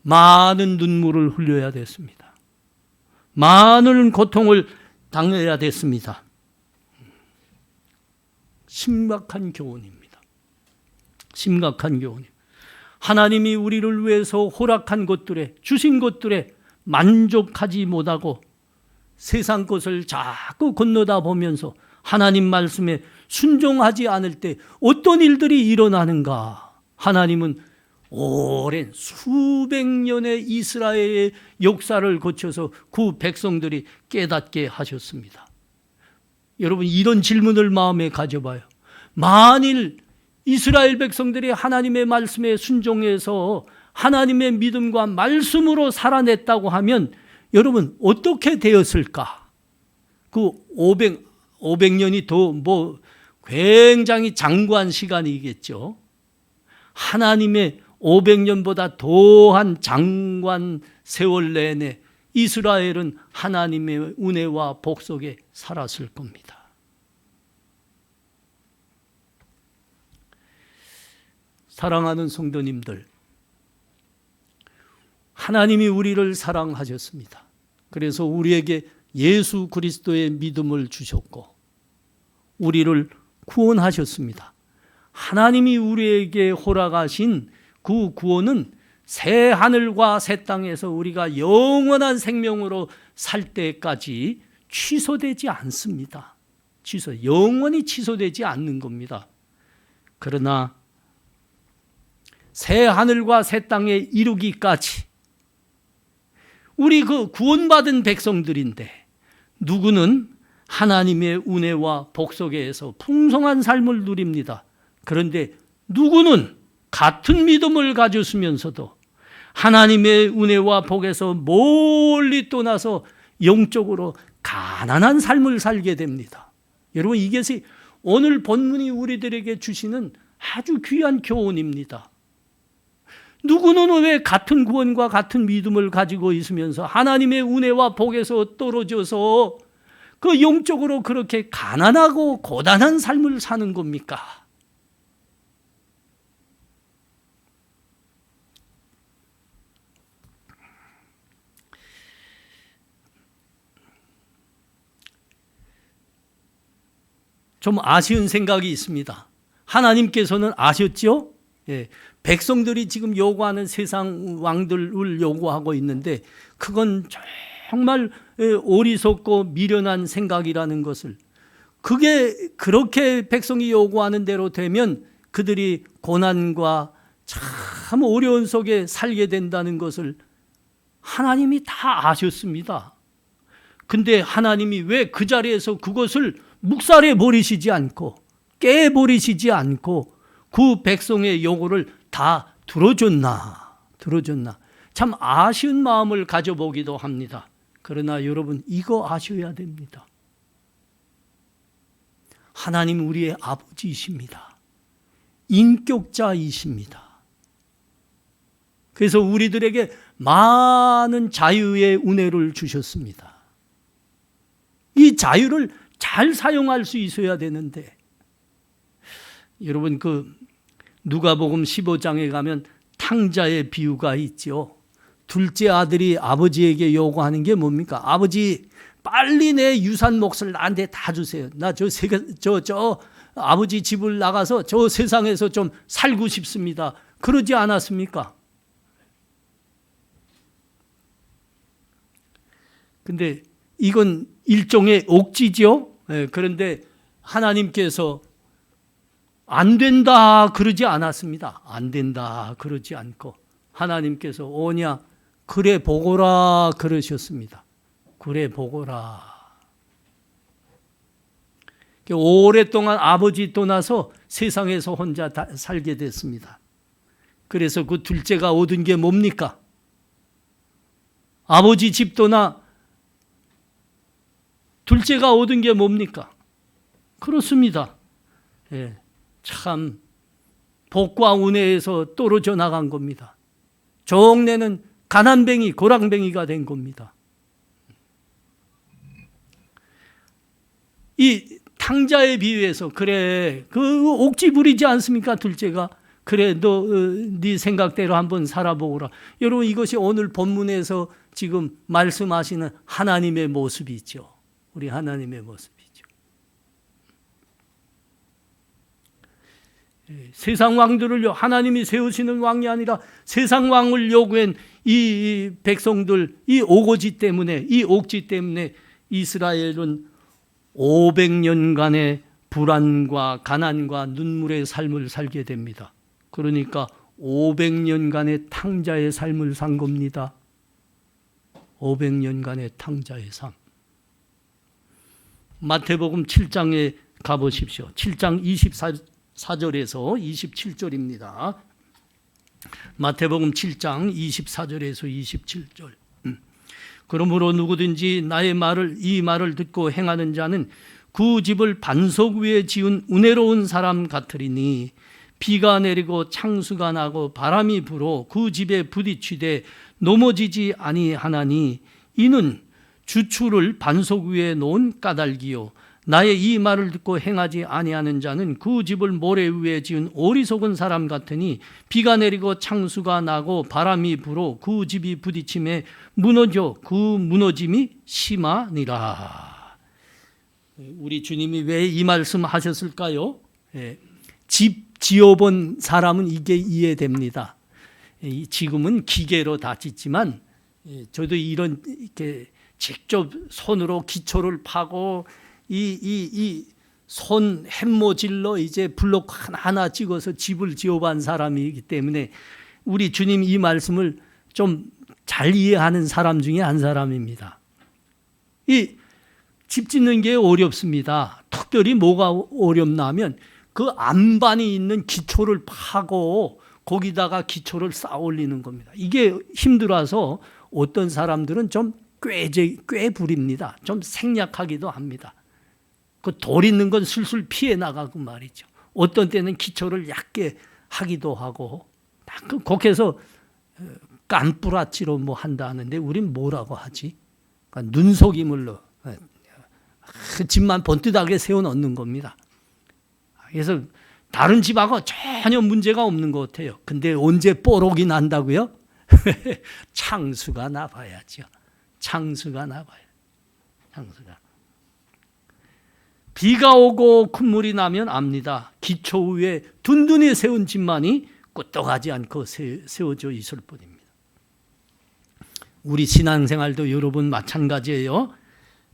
많은 눈물을 흘려야 됐습니다. 많은 고통을 당해야 됐습니다. 심각한 교훈입니다. 심각한 교훈입니다. 하나님이 우리를 위해서 허락한 것들에, 주신 것들에 만족하지 못하고 세상 것을 자꾸 건너다 보면서 하나님 말씀에 순종하지 않을 때 어떤 일들이 일어나는가? 하나님은 오랜 수백 년의 이스라엘의 역사를 거쳐서 그 백성들이 깨닫게 하셨습니다. 여러분, 이런 질문을 마음에 가져봐요. 만일 이스라엘 백성들이 하나님의 말씀에 순종해서 하나님의 믿음과 말씀으로 살아냈다고 하면 여러분 어떻게 되었을까? 그 500년이 더 굉장히 장구한 시간이겠죠. 하나님의 500년보다 더한 장관 세월 내내 이스라엘은 하나님의 은혜와 복 속에 살았을 겁니다. 사랑하는 성도님들, 하나님이 우리를 사랑하셨습니다. 그래서 우리에게 예수 그리스도의 믿음을 주셨고 우리를 구원하셨습니다. 하나님이 우리에게 허락하신 그 구원은 새 하늘과 새 땅에서 우리가 영원한 생명으로 살 때까지 취소되지 않습니다. 영원히 취소되지 않는 겁니다. 그러나 새 하늘과 새 땅에 이루기까지 우리 그 구원받은 백성들인데 누구는 하나님의 은혜와 복 속에서 풍성한 삶을 누립니다. 그런데 누구는 같은 믿음을 가졌으면서도 하나님의 은혜와 복에서 멀리 떠나서 영적으로 가난한 삶을 살게 됩니다. 여러분, 이것이 오늘 본문이 우리들에게 주시는 아주 귀한 교훈입니다. 누구는 왜 같은 구원과 같은 믿음을 가지고 있으면서 하나님의 은혜와 복에서 떨어져서 그 영적으로 그렇게 가난하고 고단한 삶을 사는 겁니까? 좀 아쉬운 생각이 있습니다. 하나님께서는 아셨죠? 예, 백성들이 지금 요구하는 세상 왕들을 요구하고 있는데 그건 정말 어리석고 미련한 생각이라는 것을, 그게 그렇게 백성이 요구하는 대로 되면 그들이 고난과 참 어려운 속에 살게 된다는 것을 하나님이 다 아셨습니다. 근데 하나님이 왜 그 자리에서 그것을 묵살해 버리시지 않고 깨버리시지 않고 그 백성의 요구를 다 들어줬나. 참 아쉬운 마음을 가져보기도 합니다. 그러나 여러분, 이거 아셔야 됩니다. 하나님 우리의 아버지이십니다. 인격자이십니다. 그래서 우리들에게 많은 자유의 은혜를 주셨습니다. 이 자유를 잘 사용할 수 있어야 되는데, 여러분, 누가복음 15장에 가면 탕자의 비유가 있죠. 둘째 아들이 아버지에게 요구하는 게 뭡니까? 아버지, 빨리 내 유산 몫을 나한테 다 주세요. 나 저 아버지 집을 나가서 저 세상에서 좀 살고 싶습니다. 그러지 않았습니까? 근데 이건 일종의 옥지죠. 그런데 하나님께서 안 된다 그러지 않았습니다. 안 된다 그러지 않고 하나님께서 오냐, 그래 보거라 그러셨습니다. 그래 보거라. 오랫동안 아버지 떠나서 세상에서 혼자 살게 됐습니다. 그래서 그 둘째가 얻은 게 뭡니까? 아버지 집 떠나 둘째가 얻은 게 뭡니까? 그렇습니다. 예, 참 복과 은혜에서 떨어져 나간 겁니다. 종래는 가난뱅이, 고랑뱅이가 된 겁니다. 이 탕자의 비유에서, 그래, 그 옥지 부리지 않습니까? 둘째가. 그래, 너 네 생각대로 한번 살아보거라. 여러분, 이것이 오늘 본문에서 지금 말씀하시는 하나님의 모습이죠. 우리 하나님의 모습이죠. 세상 왕들을 하나님이 세우시는 왕이 아니라 세상 왕을 요구한 이 백성들, 이 오고지 때문에, 이 옥지 때문에 이스라엘은 500년간의 불안과 가난과 눈물의 삶을 살게 됩니다. 그러니까 500년간의 탕자의 삶을 산 겁니다. 500년간의 탕자의 삶. 마태복음 7장에 가보십시오. 7장 24절에서 27절입니다. 마태복음 7장 24절에서 27절. 그러므로 누구든지 나의 이 말을 듣고 행하는 자는 그 집을 반석 위에 지은 은혜로운 사람 같으리니 비가 내리고 창수가 나고 바람이 불어 그 집에 부딪히되 넘어지지 아니하나니 이는 주추를 반석 위에 놓은 까닭이요 나의 이 말을 듣고 행하지 아니하는 자는 그 집을 모래 위에 지은 어리석은 사람 같으니 비가 내리고 창수가 나고 바람이 불어 그 집이 부딪힘에 무너져 그 무너짐이 심하니라. 우리 주님이 왜 이 말씀 하셨을까요? 집 지어본 사람은 이게 이해됩니다. 지금은 기계로 다 짓지만 저도 이런 이렇게 직접 손으로 기초를 파고 이 손 햄모질로 이제 블록 하나 찍어서 집을 지어본 사람이기 때문에 우리 주님 이 말씀을 좀 잘 이해하는 사람 중에 한 사람입니다. 이 집 짓는 게 어렵습니다. 특별히 뭐가 어렵나 하면 그 안반이 있는 기초를 파고 거기다가 기초를 쌓아 올리는 겁니다. 이게 힘들어서 어떤 사람들은 좀 꽤 부립니다. 좀 생략하기도 합니다. 그 돌 있는 건 술술 피해 나가고 말이죠. 어떤 때는 기초를 얕게 하기도 하고 그렇게 해서 깐뿌라치로 뭐 한다 하는데 우린 뭐라고 하지? 그러니까 눈속임을로 집만 번듯하게 세워놓는 겁니다. 그래서 다른 집하고 전혀 문제가 없는 것 같아요. 근데 언제 뽀록이 난다고요? 창수가 나봐야죠. 창수가 나봐요. 창수가. 비가 오고 콧물이 나면 압니다. 기초 위에 든든히 세운 집만이 끄떡하지 않고 세워져 있을 뿐입니다. 우리 신앙생활도 여러분 마찬가지예요.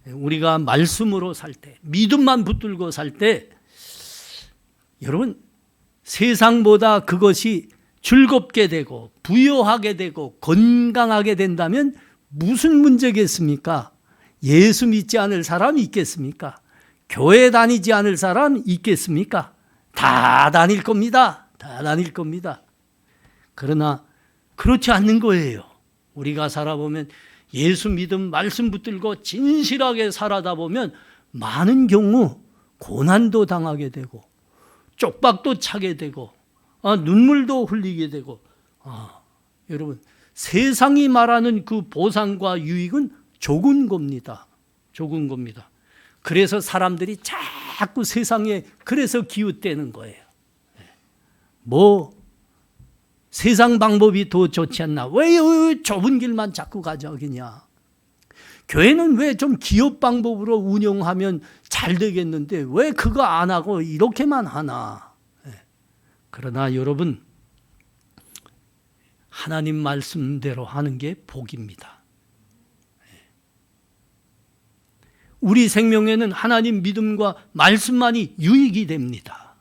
우리가 말씀으로 살 때, 믿음만 붙들고 살 때 여러분 세상보다 그것이 즐겁게 되고 부유하게 되고 건강하게 된다면 무슨 문제겠습니까? 예수 믿지 않을 사람이 있겠습니까? 교회 다니지 않을 사람 있겠습니까? 다 다닐 겁니다. 다 다닐 겁니다. 그러나 그렇지 않는 거예요. 우리가 살아보면 예수 믿음 말씀 붙들고 진실하게 살아다 보면 많은 경우 고난도 당하게 되고 쪽박도 차게 되고 눈물도 흘리게 되고 여러분 세상이 말하는 그 보상과 유익은 적은 겁니다. 적은 겁니다. 그래서 사람들이 자꾸 세상에 그래서 기웃대는 거예요. 뭐 세상 방법이 더 좋지 않나? 왜 좁은 길만 자꾸 가져가냐? 교회는 왜 좀 기업 방법으로 운영하면 잘 되겠는데 왜 그거 안 하고 이렇게만 하나? 그러나 여러분 하나님 말씀대로 하는 게 복입니다. 우리 생명에는 하나님 믿음과 말씀만이 유익이 됩니다.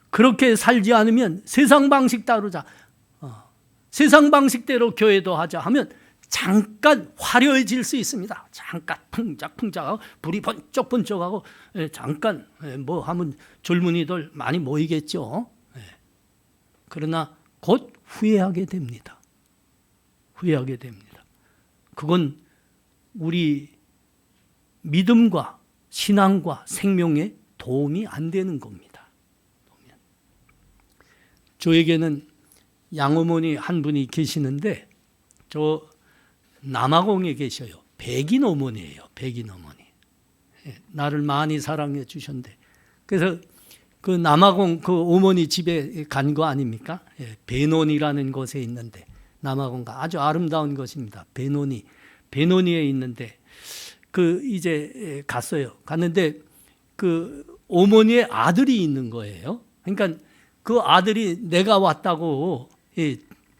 그렇게 살지 않으면 세상 방식 따르자, 세상 방식대로 교회도 하자 하면 잠깐 화려해질 수 있습니다. 잠깐 풍작풍작하고 불이 번쩍번쩍하고 잠깐 뭐 하면 젊은이들 많이 모이겠죠. 그러나 곧 후회하게 됩니다. 후회하게 됩니다. 그건 우리 믿음과 신앙과 생명에 도움이 안 되는 겁니다. 저에게는 양어머니 한 분이 계시는데 저 남아공에 계셔요. 백인 어머니예요. 백인 어머니. 나를 많이 사랑해 주셨는데 그래서 그 남아공 그 어머니 집에 간 거 아닙니까? 베논이라는 곳에 있는데 남아공가 아주 아름다운 곳입니다. 베논이에 있는데 그 이제 갔어요. 갔는데 그 어머니의 아들이 있는 거예요. 그러니까 그 아들이 내가 왔다고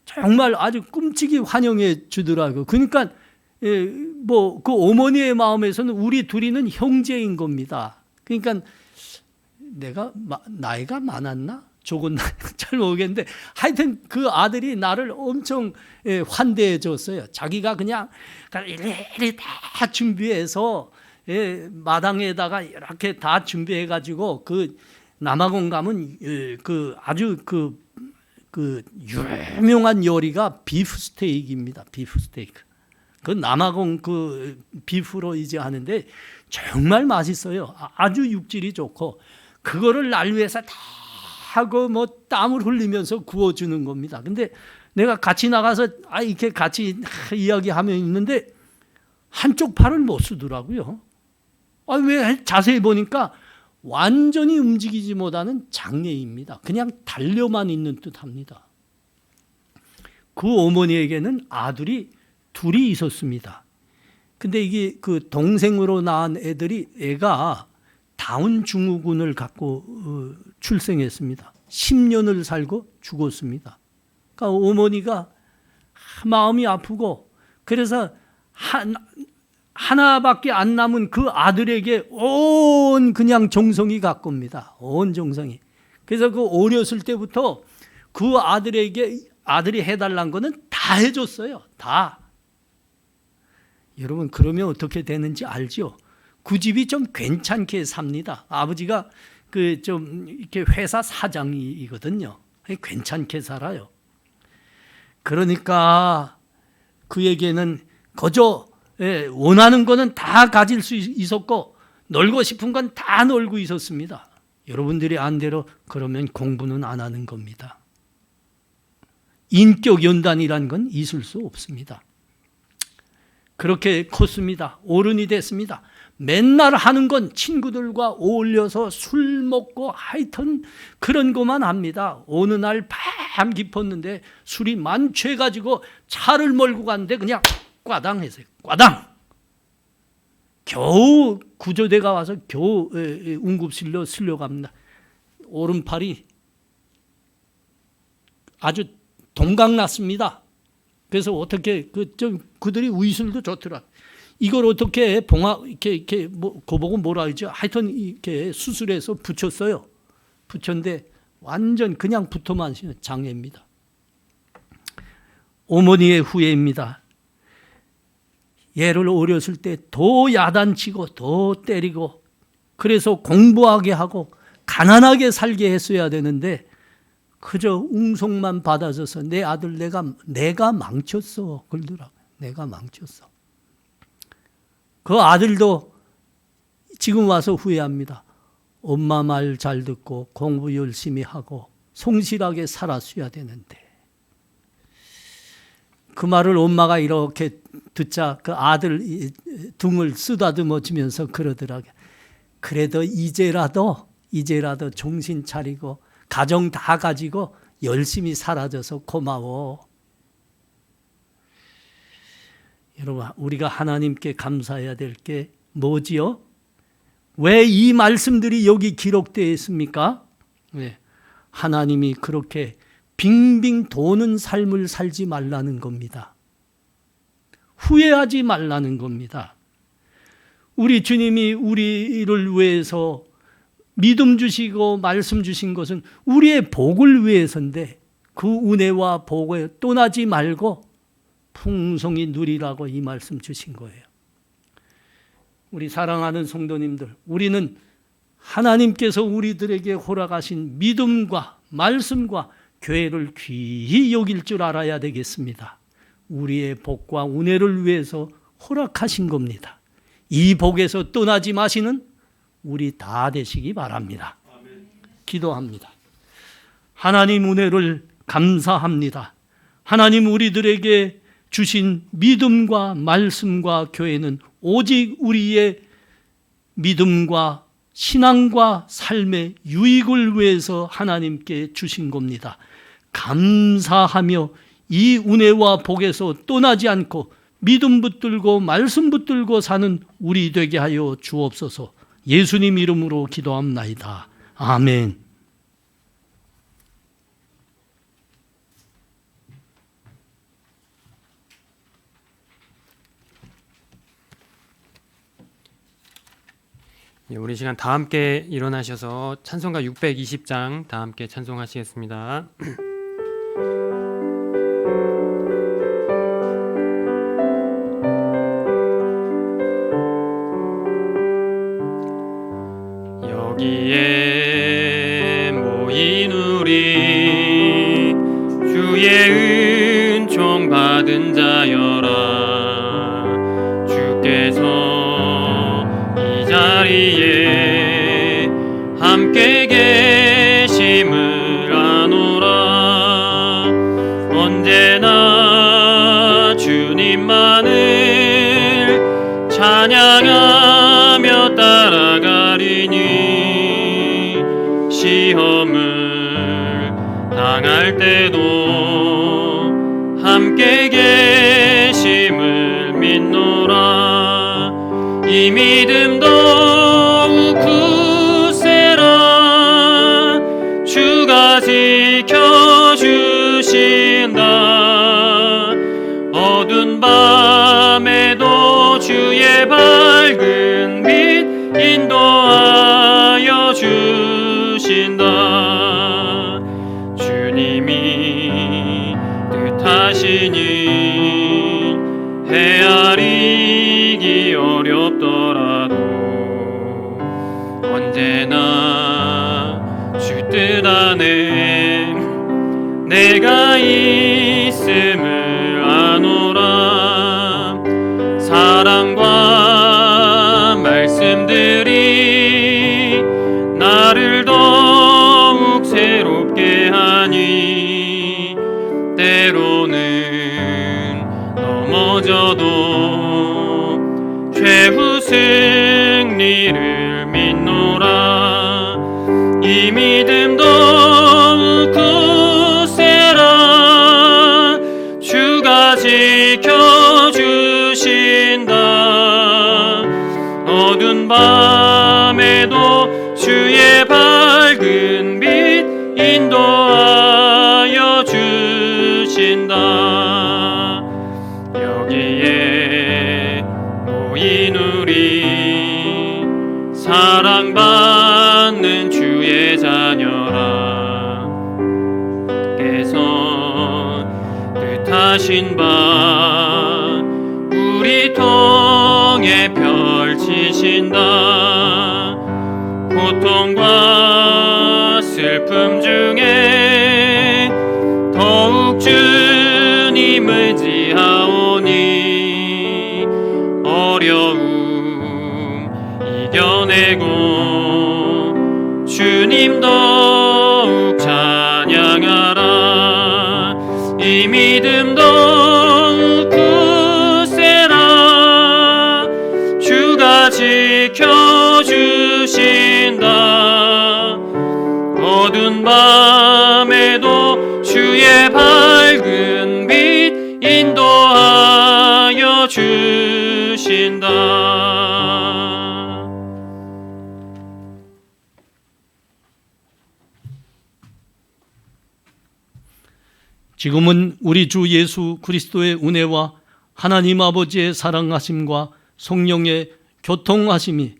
정말 아주 끔찍이 환영해 주더라고요. 그러니까 뭐 그 어머니의 마음에서는 우리 둘이는 형제인 겁니다. 그러니까 내가 나이가 많았나? 조금 잘 모르겠는데 하여튼 그 아들이 나를 엄청 환대해 줬어요. 자기가 그냥 일일이 다 준비해서 마당에다가 이렇게 다 준비해 가지고 그 남아공 가면 그 아주 그 유명한 요리가 비프 스테이크입니다. 비프 스테이크. 그 남아공 그 비프로 이제 하는데 정말 맛있어요. 아주 육질이 좋고 그거를 날 위해서 다 하고 뭐 땀을 흘리면서 구워주는 겁니다. 근데 내가 같이 나가서 이렇게 같이 이야기하면 있는데 한쪽 팔을 못 쓰더라고요. 왜 자세히 보니까 완전히 움직이지 못하는 장애입니다. 그냥 달려만 있는 듯합니다. 그 어머니에게는 아들이 둘이 있었습니다. 근데 이게 그 동생으로 낳은 애가 다운 증후군을 갖고 출생했습니다. 10년을 살고 죽었습니다. 그러니까 어머니가 마음이 아프고 그래서 하나밖에 안 남은 그 아들에게 온 그냥 정성이 갈 겁니다. 온 정성이. 그래서 그 어렸을 때부터 그 아들에게 아들이 해달란 거는 다 해줬어요. 다. 여러분 그러면 어떻게 되는지 알죠? 그 집이 좀 괜찮게 삽니다. 아버지가 그 좀 이렇게 회사 사장이거든요. 괜찮게 살아요. 그러니까 그에게는 거저 원하는 거는 다 가질 수 있었고 놀고 싶은 건 다 놀고 있었습니다. 여러분들이 안대로 그러면 공부는 안 하는 겁니다. 인격 연단이란 건 있을 수 없습니다. 그렇게 컸습니다. 어른이 됐습니다. 맨날 하는 건 친구들과 어울려서 술 먹고 하여튼 그런 것만 합니다. 어느 날 밤 깊었는데 술이 만취해가지고 차를 몰고 갔는데 그냥 꽈당 했어요. 꽈당. 겨우 구조대가 와서 겨우 응급실로 실려갑니다. 오른팔이 아주 동강났습니다. 그래서 어떻게 그들이 의술도 좋더라. 이걸 어떻게 이렇게 그보고 뭐라 하죠? 하여튼 이렇게 수술해서 붙였어요. 붙였는데 완전 그냥 붙어만 있는 장애입니다. 어머니의 후회입니다. 얘를 어렸을 때 더 야단치고 더 때리고 그래서 공부하게 하고 가난하게 살게 했어야 되는데 그저 웅성만 받아줘서 내 아들 내가 망쳤어 그러더라고요. 내가 망쳤어. 그 아들도 지금 와서 후회합니다. 엄마 말 잘 듣고 공부 열심히 하고 성실하게 살았어야 되는데 그 말을 엄마가 이렇게 듣자 그 아들 등을 쓰다듬어주면서 그러더라고요. 그래도 이제라도 정신 차리고 가정 다 가지고 열심히 살아줘서 고마워. 여러분 우리가 하나님께 감사해야 될 게 뭐지요? 왜 이 말씀들이 여기 기록되어 있습니까? 네. 하나님이 그렇게 빙빙 도는 삶을 살지 말라는 겁니다. 후회하지 말라는 겁니다. 우리 주님이 우리를 위해서 믿음 주시고 말씀 주신 것은 우리의 복을 위해서인데 그 은혜와 복에 떠나지 말고 풍성히 누리라고 이 말씀 주신 거예요. 우리 사랑하는 성도님들, 우리는 하나님께서 우리들에게 허락하신 믿음과 말씀과 교회를 귀히 여길 줄 알아야 되겠습니다. 우리의 복과 은혜를 위해서 허락하신 겁니다. 이 복에서 떠나지 마시는 우리 다 되시기 바랍니다. 기도합니다. 하나님 은혜를 감사합니다. 하나님 우리들에게 주신 믿음과 말씀과 교회는 오직 우리의 믿음과 신앙과 삶의 유익을 위해서 하나님께 주신 겁니다. 감사하며 이 은혜와 복에서 떠나지 않고 믿음 붙들고 말씀 붙들고 사는 우리 되게 하여 주옵소서. 예수님 이름으로 기도합나이다. 아멘. 우리 시간 다 함께 일어나셔서 찬송가 620장 다 함께 찬송하시겠습니다. 여기에 모인 우리 주의 은총 받은 자여라. 주께서 이 자리에 함께 계심을 아노라. 언제나 주님만을 찬양하며 따라가리니 시험을 당할 때도 함께 계심을 믿노라. 이 믿음 더욱 굳세라. 주가 밤에도 주의 밝은 빛 인도하여 주신다. 주님이 뜻하시니 헤아리기 어렵더라도 언제나 주 뜻 안에 내가 있음을 아노라. 사랑과 말씀들이 나를 더욱 새롭게 하니 때로는 넘어져도 최후 승리를 믿노라. 이 믿음 더욱 굳세라. 주가 지켜주신다. 어두운 밤에도 주의 밝은 빛 인도하여 주신다. 여기에 모인 우리 사랑받는 주의 자녀라. 께서 뜻하신 바 우리 통해 펼치신다. 고통과 슬픔 중에 더욱 주님 의지하오니 어려움 이겨내고 주님 더욱 찬양하라. 이 믿음 더욱 굳세라. 주가 지켜주신다. 어두운 밤에도 주의 밝은 빛 인도하여 주신다. 지금은 우리 주 예수 그리스도의 은혜와 하나님 아버지의 사랑하심과 성령의 교통하심이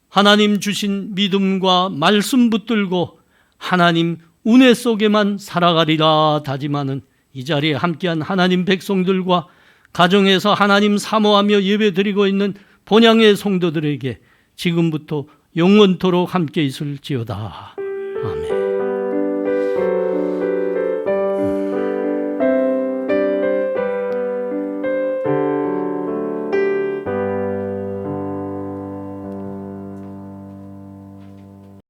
하나님 주신 믿음과 말씀 붙들고 하나님 은혜 속에만 살아가리라 다짐하는 이 자리에 함께한 하나님 백성들과 가정에서 하나님 사모하며 예배드리고 있는 본향의 성도들에게 지금부터 영원토록 함께 있을지어다. 아멘.